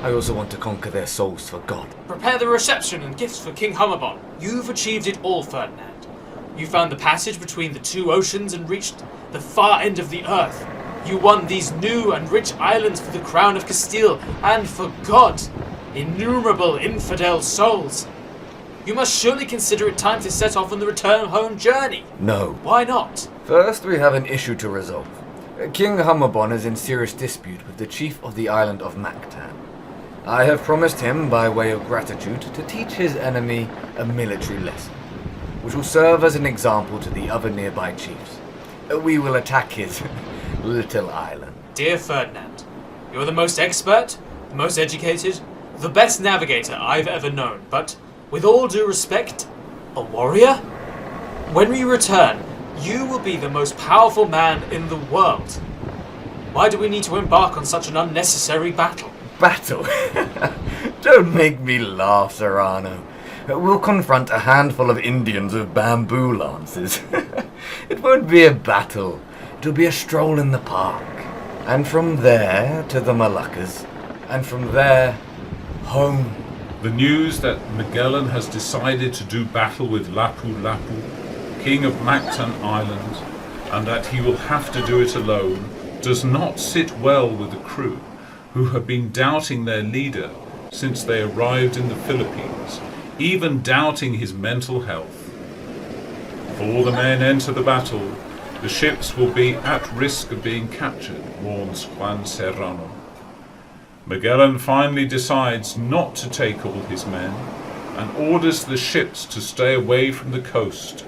I also want to conquer their souls for God. Prepare the reception and gifts for King Humabon. You've achieved it all, Ferdinand. You found the passage between the two oceans and reached the far end of the earth. You won these new and rich islands for the crown of Castile and for God, innumerable infidel souls. You must surely consider it time to set off on the return home journey. No. Why not? First, we have an issue to resolve. King Humabon is in serious dispute with the chief of the island of Mactan. I have promised him, by way of gratitude, to teach his enemy a military lesson, which will serve as an example to the other nearby chiefs. We will attack his little island. Dear Ferdinand, You're the most expert, the most educated, the best navigator I've ever known, but with all due respect, a warrior? When we return, you will be the most powerful man in the world. Why do we need to embark on such an unnecessary battle? Battle? Don't make me laugh, Serrano. We'll confront a handful of Indians with bamboo lances. It won't be a battle. It'll be a stroll in the park. And from there to the Moluccas. And from there, home. The news that Magellan has decided to do battle with Lapu Lapu, King of Mactan Island, and that he will have to do it alone, does not sit well with the crew, who have been doubting their leader since they arrived in the Philippines, even doubting his mental health. Before the men enter the battle, the ships will be at risk of being captured, warns Juan Serrano. Magellan finally decides not to take all his men and orders the ships to stay away from the coast.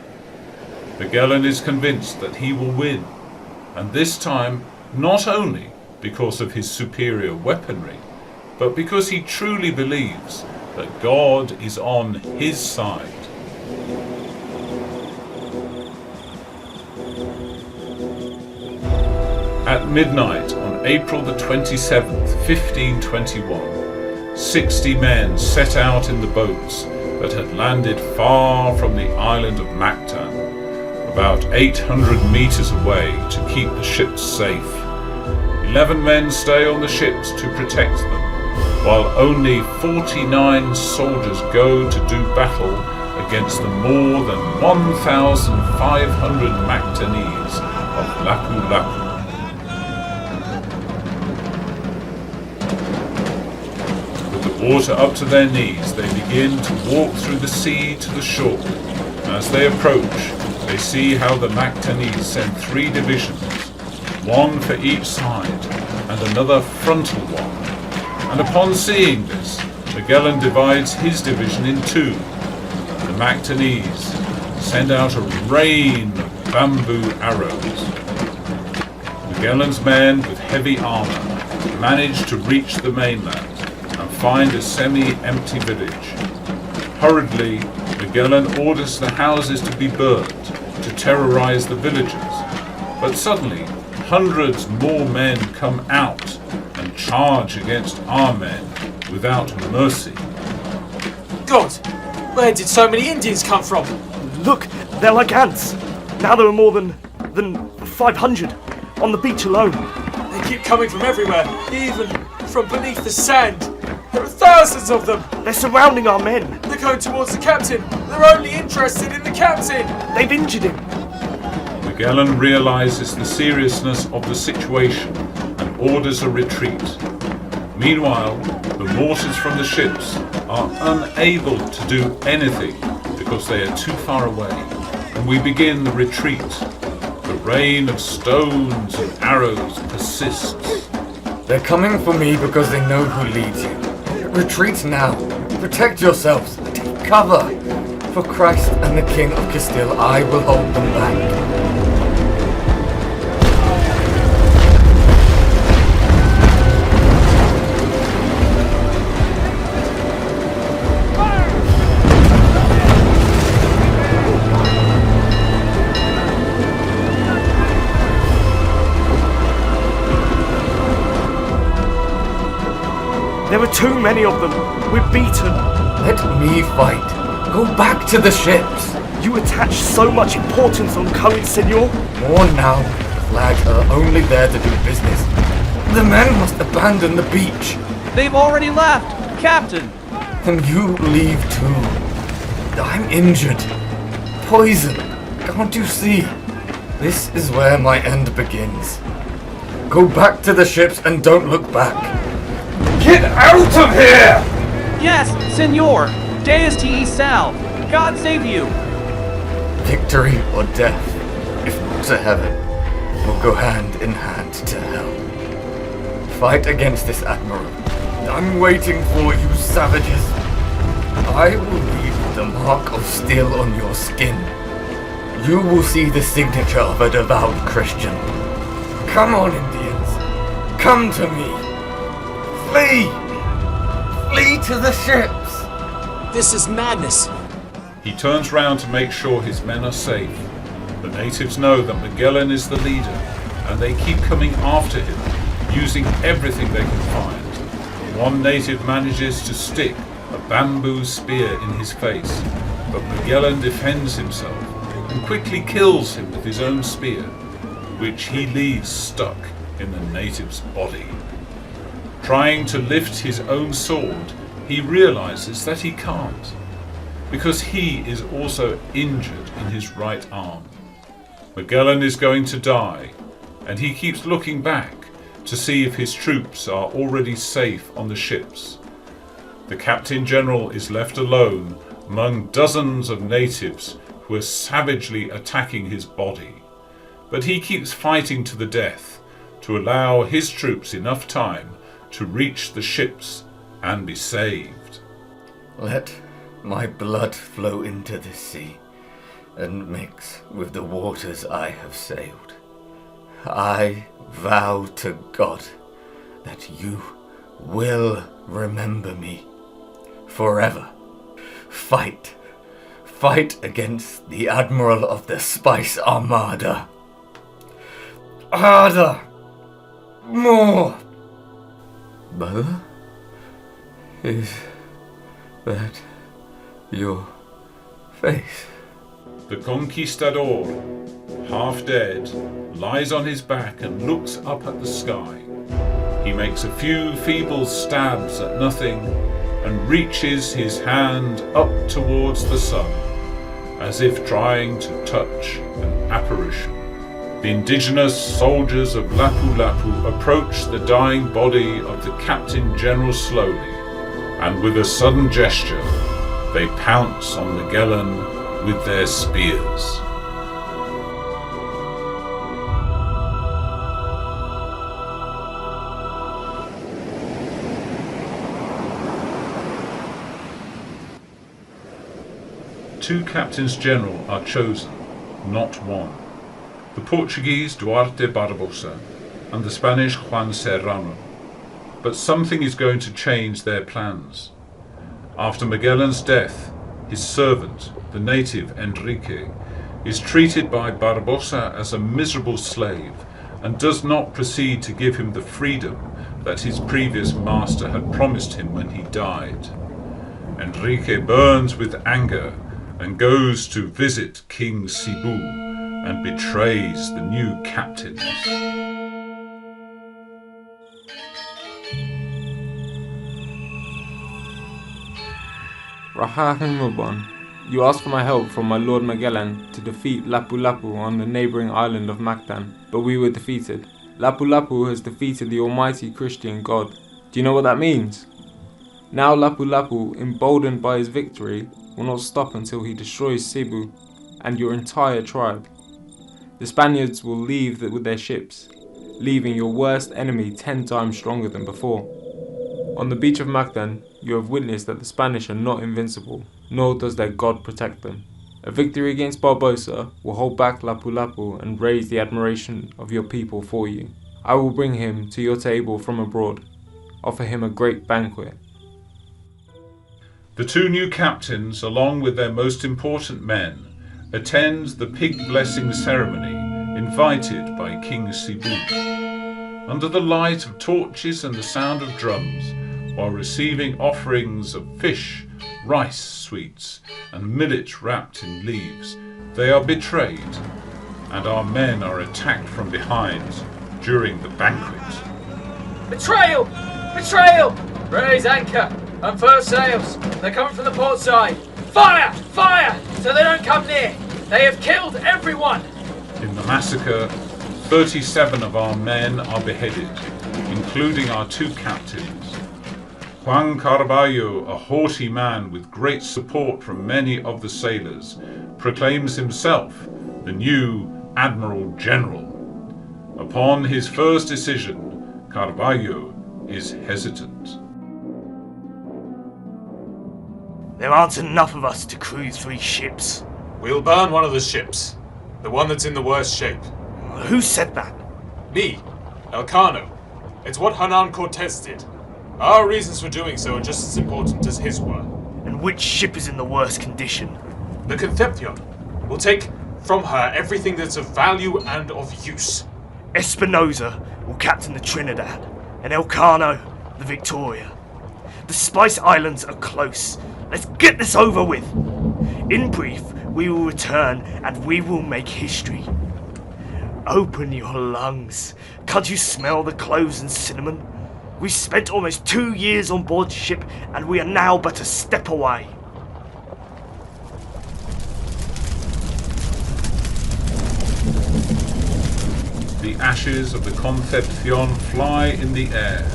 Magellan is convinced that he will win, and this time not only because of his superior weaponry, but because he truly believes that God is on his side. At midnight on April the 27th, 1521, 60 men set out in the boats that had landed far from the island of Mactan, about 800 meters away, to keep the ships safe. 11 men stay on the ships to protect them, while only 49 soldiers go to do battle against the more than 1,500 Mactanese of Lapu Lapu. Water up to their knees, they begin to walk through the sea to the shore. As they approach, they see how the Mactanese send 3 divisions, one for each side, and another frontal one. And upon seeing this, Magellan divides his division in 2. The Mactanese send out a rain of bamboo arrows. Magellan's men with heavy armor manage to reach the mainland and find a semi-empty village. Hurriedly, Magellan orders the houses to be burned to terrorize the villagers, but suddenly hundreds more men come out and charge against our men without mercy. God! Where did so many Indians come from? Look, they're like ants. Now there are more than 500 on the beach alone. They keep coming from everywhere, even from beneath the sand. There are thousands of them! They're surrounding our men! They're going towards the captain! They're only interested in the captain! They've injured him! Magellan realizes the seriousness of the situation and orders a retreat. Meanwhile, the mortars from the ships are unable to do anything because they are too far away, and we begin the retreat. The rain of stones and arrows persists. They're coming for me because they know who leads you. Retreat now. Protect yourselves. Take cover. For Christ and the King of Castile, I will hold them back. There are too many of them. We're beaten. Let me fight. Go back to the ships. You attach so much importance on courage, senor. More now. Flags are only there to do business. The men must abandon the beach. They've already left, Captain. Then you leave too. I'm injured. Poison. Can't you see? This is where my end begins. Go back to the ships and don't look back. Get out of here! Yes, senor. Deity Sal. God save you. Victory or death, if not to heaven, will go hand in hand to hell. Fight against this admiral. I'm waiting for you, savages. I will leave the mark of steel on your skin. You will see the signature of a devout Christian. Come on, Indians. Come to me. Flee! Flee to the ships! This is madness. He turns round to make sure his men are safe. The natives know that Magellan is the leader, and they keep coming after him, using everything they can find. One native manages to stick a bamboo spear in his face, but Magellan defends himself and quickly kills him with his own spear, which he leaves stuck in the native's body. Trying to lift his own sword, he realizes that he can't, because he is also injured in his right arm. Magellan is going to die, and he keeps looking back to see if his troops are already safe on the ships. The Captain General is left alone among dozens of natives who are savagely attacking his body, but he keeps fighting to the death to allow his troops enough time to reach the ships and be saved. Let my blood flow into this sea and mix with the waters I have sailed. I vow to God that you will remember me forever. Fight. Fight against the Admiral of the Spice Armada. Harder. More. Mother? Is that your face? The conquistador, half dead, lies on his back and looks up at the sky. He makes a few feeble stabs at nothing and reaches his hand up towards the sun, as if trying to touch an apparition. The indigenous soldiers of Lapu-Lapu approach the dying body of the Captain General slowly, and with a sudden gesture, they pounce on Magellan with their spears. Two Captains General are chosen, not one. The Portuguese Duarte Barbosa and the Spanish Juan Serrano. But something is going to change their plans. After Magellan's death, his servant, the native Enrique, is treated by Barbosa as a miserable slave and does not proceed to give him the freedom that his previous master had promised him when he died. Enrique burns with anger and goes to visit King Cebu and betrays the new captains. Rahahimubon, you asked for my help from my Lord Magellan to defeat Lapu-Lapu on the neighbouring island of Mactan, but we were defeated. Lapu-Lapu has defeated the almighty Christian God. Do you know what that means? Now Lapu-Lapu, emboldened by his victory, will not stop until he destroys Cebu and your entire tribe. The Spaniards will leave with their ships, leaving your worst enemy 10 times stronger than before. On the beach of Mactan, you have witnessed that the Spanish are not invincible, nor does their God protect them. A victory against Barbosa will hold back Lapu-Lapu and raise the admiration of your people for you. I will bring him to your table from abroad, offer him a great banquet. The two new captains, along with their most important men, attend the pig blessing ceremony invited by King Cebu. Under the light of torches and the sound of drums, while receiving offerings of fish, rice sweets, and millet wrapped in leaves, they are betrayed, and our men are attacked from behind during the banquet. Betrayal! Betrayal! Raise anchor! Unfurl sails! They're coming from the port side! Fire! Fire! So they don't come near! They have killed everyone! In the massacre, 37 of our men are beheaded, including our two captains. Juan Carvalho, a haughty man with great support from many of the sailors, proclaims himself the new Admiral General. Upon his first decision, Carvalho is hesitant. There aren't enough of us to cruise 3 ships. We'll burn one of the ships. The one that's in the worst shape. Who said that? Me. Elcano. It's what Hernan Cortez did. Our reasons for doing so are just as important as his were. And which ship is in the worst condition? The Concepcion will take from her everything that's of value and of use. Espinosa will captain the Trinidad, and Elcano the Victoria. The Spice Islands are close. Let's get this over with. In brief, we will return and we will make history. Open your lungs. Can't you smell the cloves and cinnamon? We spent almost 2 years on board ship and we are now but a step away. The ashes of the Concepcion fly in the air,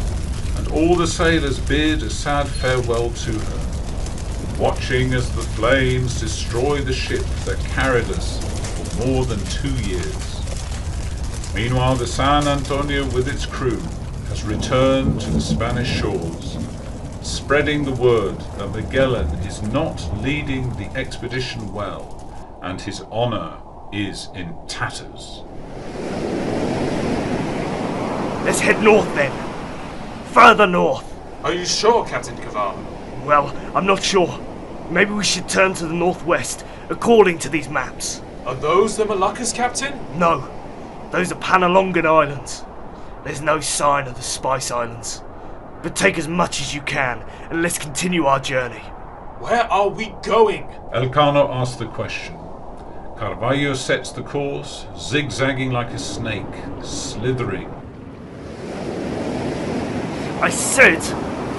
and all the sailors bid a sad farewell to her, watching as the flames destroy the ship that carried us for more than 2 years. Meanwhile, the San Antonio with its crew has returned to the Spanish shores, spreading the word that Magellan is not leading the expedition well, and his honor is in tatters. Let's head north then. Further north. Are you sure, Captain Cavallo? Well, I'm not sure. Maybe we should turn to the northwest, according to these maps. Are those the Moluccas, Captain? No, those are Panalongan Islands. There's no sign of the Spice Islands. But take as much as you can, and let's continue our journey. Where are we going? Elcano asks the question. Carvalho sets the course, zigzagging like a snake, slithering. I said,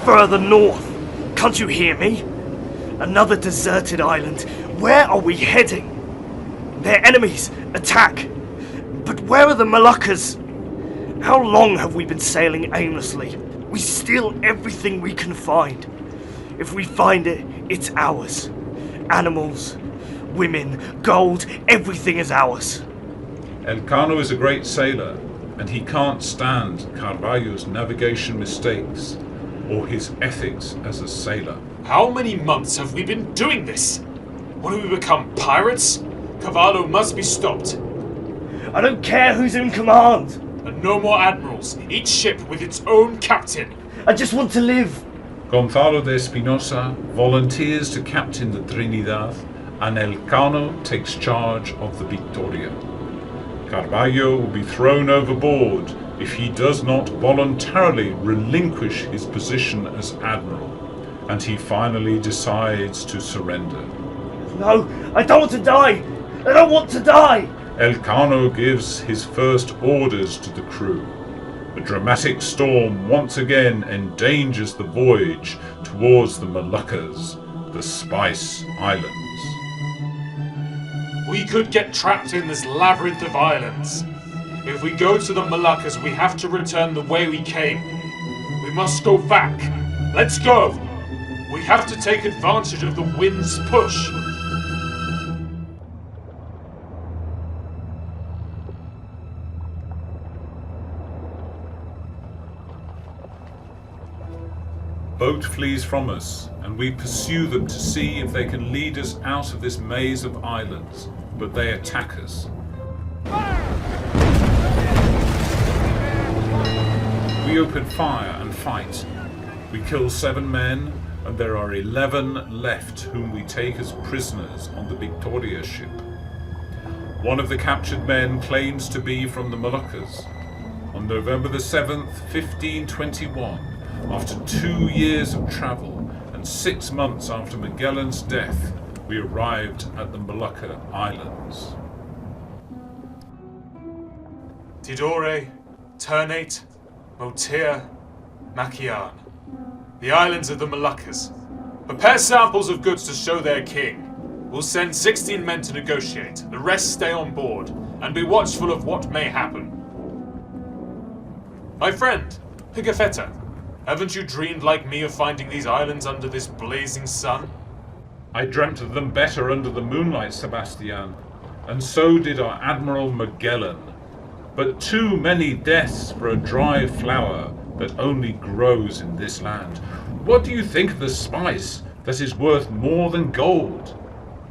further north. Can't you hear me? Another deserted island. Where are we heading? They're enemies. Attack. But where are the Moluccas? How long have we been sailing aimlessly? We steal everything we can find. If we find it, it's ours. Animals, women, gold, everything is ours. Elcano is a great sailor, and he can't stand Carvalho's navigation mistakes or his ethics as a sailor. How many months have we been doing this? Will we become pirates? Cavallo must be stopped. I don't care who's in command. And no more admirals, each ship with its own captain. I just want to live. Gonzalo de Espinosa volunteers to captain the Trinidad, and Elcano takes charge of the Victoria. Carvalho will be thrown overboard if he does not voluntarily relinquish his position as admiral, and he finally decides to surrender. No, I don't want to die! I don't want to die! Elcano gives his first orders to the crew. A dramatic storm once again endangers the voyage towards the Moluccas, the Spice Islands. We could get trapped in this labyrinth of islands. If we go to the Moluccas, we have to return the way we came. We must go back. Let's go! We have to take advantage of the wind's push. Boat flees from us, and we pursue them to see if they can lead us out of this maze of islands, but they attack us. We open fire and fight. We kill 7 men, and there are 11 left whom we take as prisoners on the Victoria ship. One of the captured men claims to be from the Moluccas. On November the 7th, 1521, after 2 years of travel and 6 months after Magellan's death, we arrived at the Molucca Islands. Tidore, Ternate, Motea, Makian. The islands of the Moluccas. Prepare samples of goods to show their king. We'll send 16 men to negotiate. The rest stay on board, and be watchful of what may happen. My friend, Pigafetta, haven't you dreamed like me of finding these islands under this blazing sun? I dreamt of them better under the moonlight, Sebastian, and so did our Admiral Magellan. But too many deaths for a dry flower that only grows in this land. What do you think of the spice that is worth more than gold?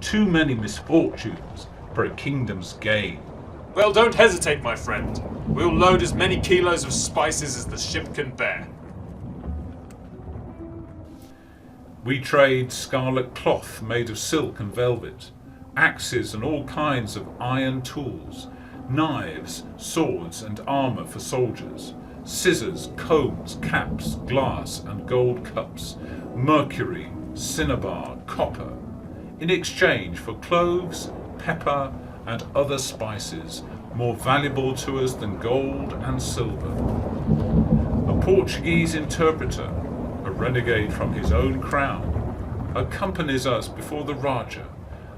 Too many misfortunes for a kingdom's gain. Well, don't hesitate, my friend. We'll load as many kilos of spices as the ship can bear. We trade scarlet cloth made of silk and velvet, axes and all kinds of iron tools, knives, swords and armour for soldiers, scissors, combs, caps, glass and gold cups, mercury, cinnabar, copper, in exchange for cloves, pepper and other spices more valuable to us than gold and silver. A Portuguese interpreter, a renegade from his own crown, accompanies us before the Raja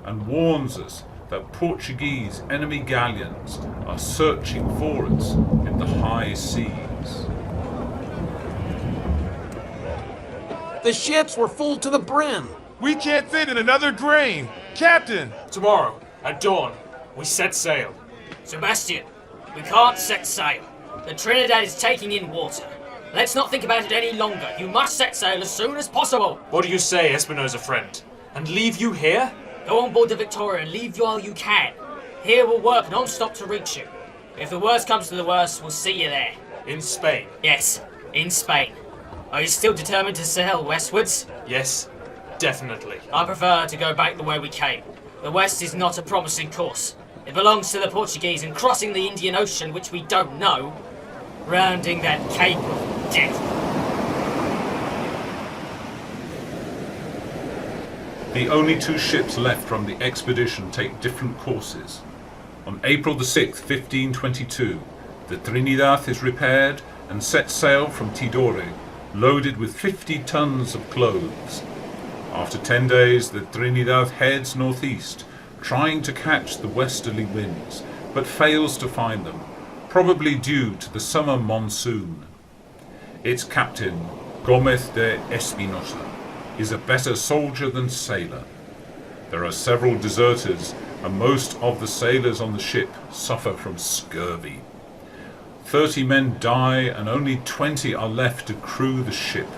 and warns us that Portuguese enemy galleons are searching for us in the high seas. The ships were full to the brim. We can't fit in another drain. Captain! Tomorrow, at dawn, we set sail. Sebastian, we can't set sail. The Trinidad is taking in water. Let's not think about it any longer. You must set sail as soon as possible. What do you say, Espinosa friend? And leave you here? Go on board the Victoria and leave you all you can. Here we'll work non-stop to reach you. If the worst comes to the worst, we'll see you there. In Spain? Yes, in Spain. Are you still determined to sail westwards? Yes, definitely. I prefer to go back the way we came. The west is not a promising course. It belongs to the Portuguese, and crossing the Indian Ocean, which we don't know, rounding that Cape of Death. The only two ships left from the expedition take different courses. On April the 6th, 1522, the Trinidad is repaired and sets sail from Tidore, loaded with 50 tons of clothes. After 10 days, the Trinidad heads northeast, trying to catch the westerly winds, but fails to find them, probably due to the summer monsoon. Its captain, Gomez de Espinosa, is a better soldier than sailor. There are several deserters, and most of the sailors on the ship suffer from scurvy. 30 men die, and only 20 are left to crew the ship.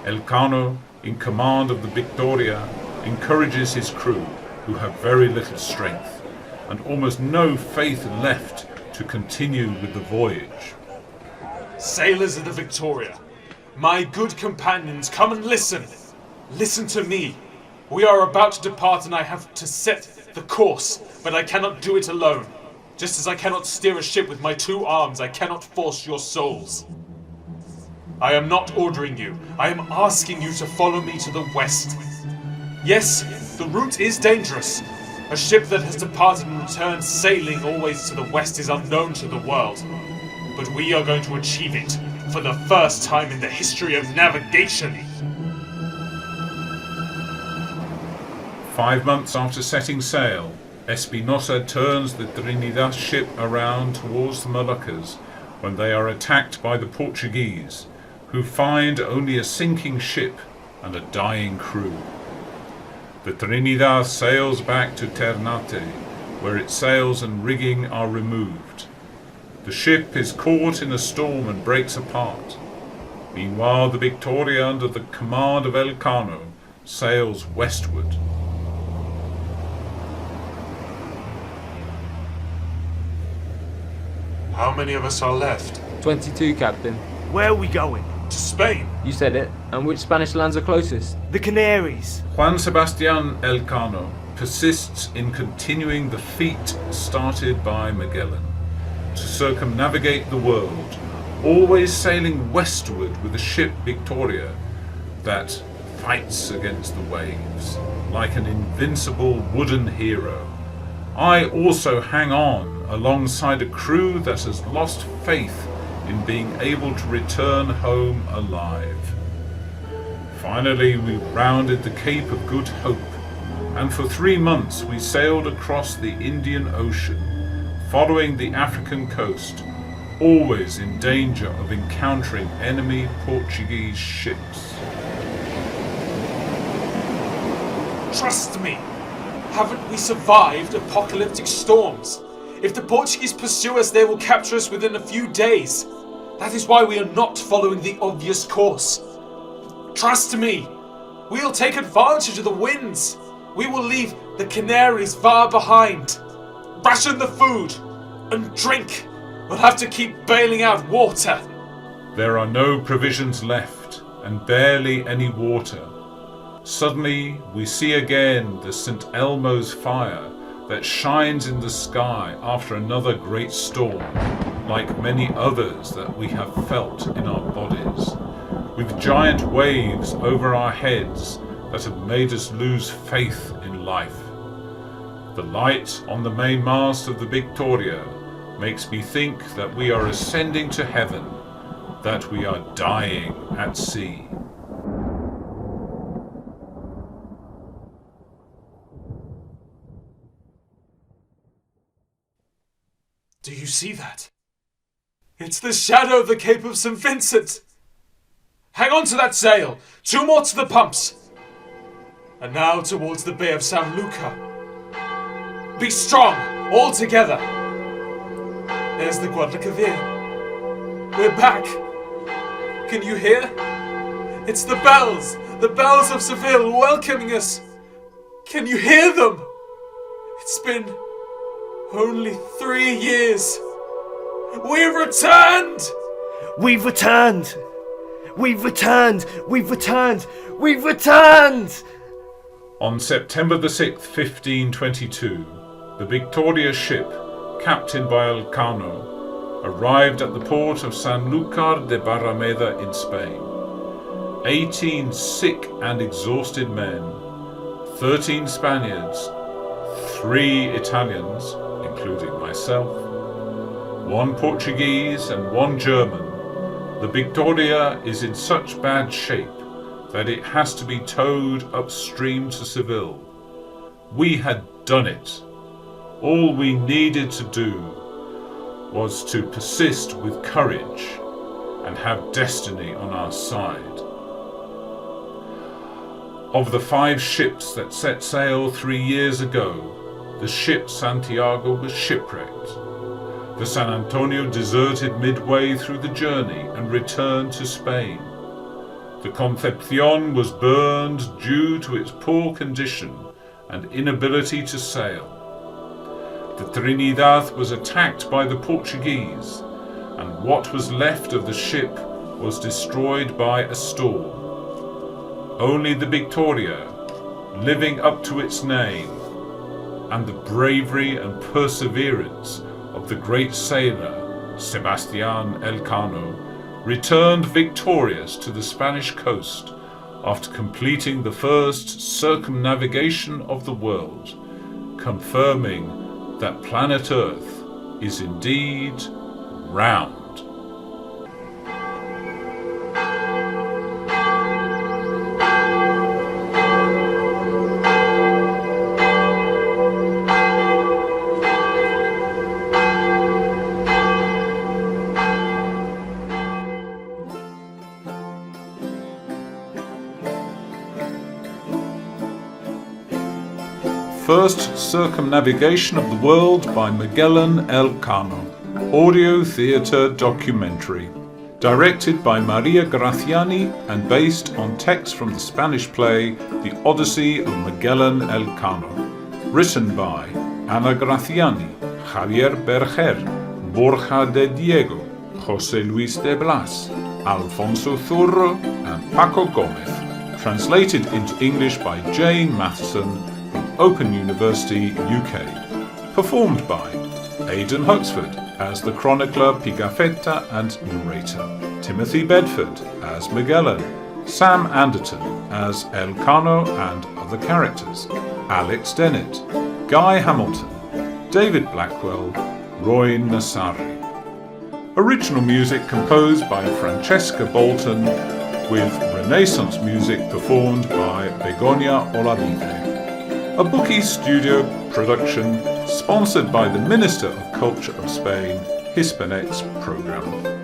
Elcano, in command of the Victoria, encourages his crew, who have very little strength, and almost no faith left to continue with the voyage. Sailors of the Victoria, my good companions, come and listen. Listen to me. We are about to depart and I have to set the course, but I cannot do it alone. Just as I cannot steer a ship with my 2 arms, I cannot force your souls. I am not ordering you. I am asking you to follow me to the west. Yes, the route is dangerous. A ship that has departed and returned sailing always to the west is unknown to the world. But we are going to achieve it for the first time in the history of navigation. 5 months after setting sail, Espinosa turns the Trinidad ship around towards the Moluccas when they are attacked by the Portuguese, who find only a sinking ship and a dying crew. The Trinidad sails back to Ternate, where its sails and rigging are removed. The ship is caught in a storm and breaks apart. Meanwhile, the Victoria, under the command of Elcano, sails westward. How many of us are left? 22, Captain. Where are we going? To Spain. You said it. And which Spanish lands are closest? The Canaries. Juan Sebastian Elcano persists in continuing the feat started by Magellan, to circumnavigate the world, always sailing westward with the ship Victoria that fights against the waves like an invincible wooden hero. I also hang on alongside a crew that has lost faith in being able to return home alive. Finally, we rounded the Cape of Good Hope, and for 3 months we sailed across the Indian Ocean, following the African coast, always in danger of encountering enemy Portuguese ships. Trust me. Haven't we survived apocalyptic storms? If the Portuguese pursue us, they will capture us within a few days. That is why we are not following the obvious course. Trust me. We'll take advantage of the winds. We will leave the Canaries far behind. Ration the food and drink. We'll have to keep bailing out water. There are no provisions left, and barely any water. Suddenly we see again the St. Elmo's fire that shines in the sky after another great storm, like many others that we have felt in our bodies, with giant waves over our heads that have made us lose faith in life. The light on the main mast of the Victoria makes me think that we are ascending to heaven, that we are dying at sea. Do you see that? It's the shadow of the Cape of St. Vincent! Hang on to that sail! 2 more to the pumps! And now towards the Bay of San Luca. Be strong, all together! There's the Guadalquivir. We're back! Can you hear? It's the bells of Seville welcoming us! Can you hear them? It's been only 3 years. We've returned! We've returned! We've returned! We've returned! We've returned! On September the 6th, 1522, the Victoria ship, captained by Elcano, arrived at the port of Sanlúcar de Barrameda in Spain. 18 sick and exhausted men, 13 Spaniards, 3 Italians, including myself, 1 Portuguese and 1 German. The Victoria is in such bad shape that it has to be towed upstream to Seville. We had done it. All we needed to do was to persist with courage and have destiny on our side. Of the 5 ships that set sail 3 years ago, the ship Santiago was shipwrecked. The San Antonio deserted midway through the journey and returned to Spain. The Concepcion was burned due to its poor condition and inability to sail. The Trinidad was attacked by the Portuguese, and what was left of the ship was destroyed by a storm. Only the Victoria, living up to its name, and the bravery and perseverance of the great sailor Sebastián Elcano, returned victorious to the Spanish coast after completing the first circumnavigation of the world, confirming that planet Earth is indeed round. First Circumnavigation of the World by Magellan Elcano. Audio theatre documentary. Directed by Maria Graziani and based on text from the Spanish play The Odyssey of Magellan Elcano. Written by Ana Graziani, Javier Berger, Borja de Diego, José Luis de Blas, Alfonso Zurro and Paco Gómez. Translated into English by Jane Matheson, Open University, UK. Performed by Aidan Huxford as the chronicler Pigafetta and narrator, Timothy Bedford as Magellan, Sam Anderton as Elcano and other characters, Alex Dennett, Guy Hamilton, David Blackwell, Roy Nassari. Original music composed by Francesca Bolton, with Renaissance music performed by Begonia Olavide. A Bookie Studio production sponsored by the Minister of Culture of Spain, Hispanex Program.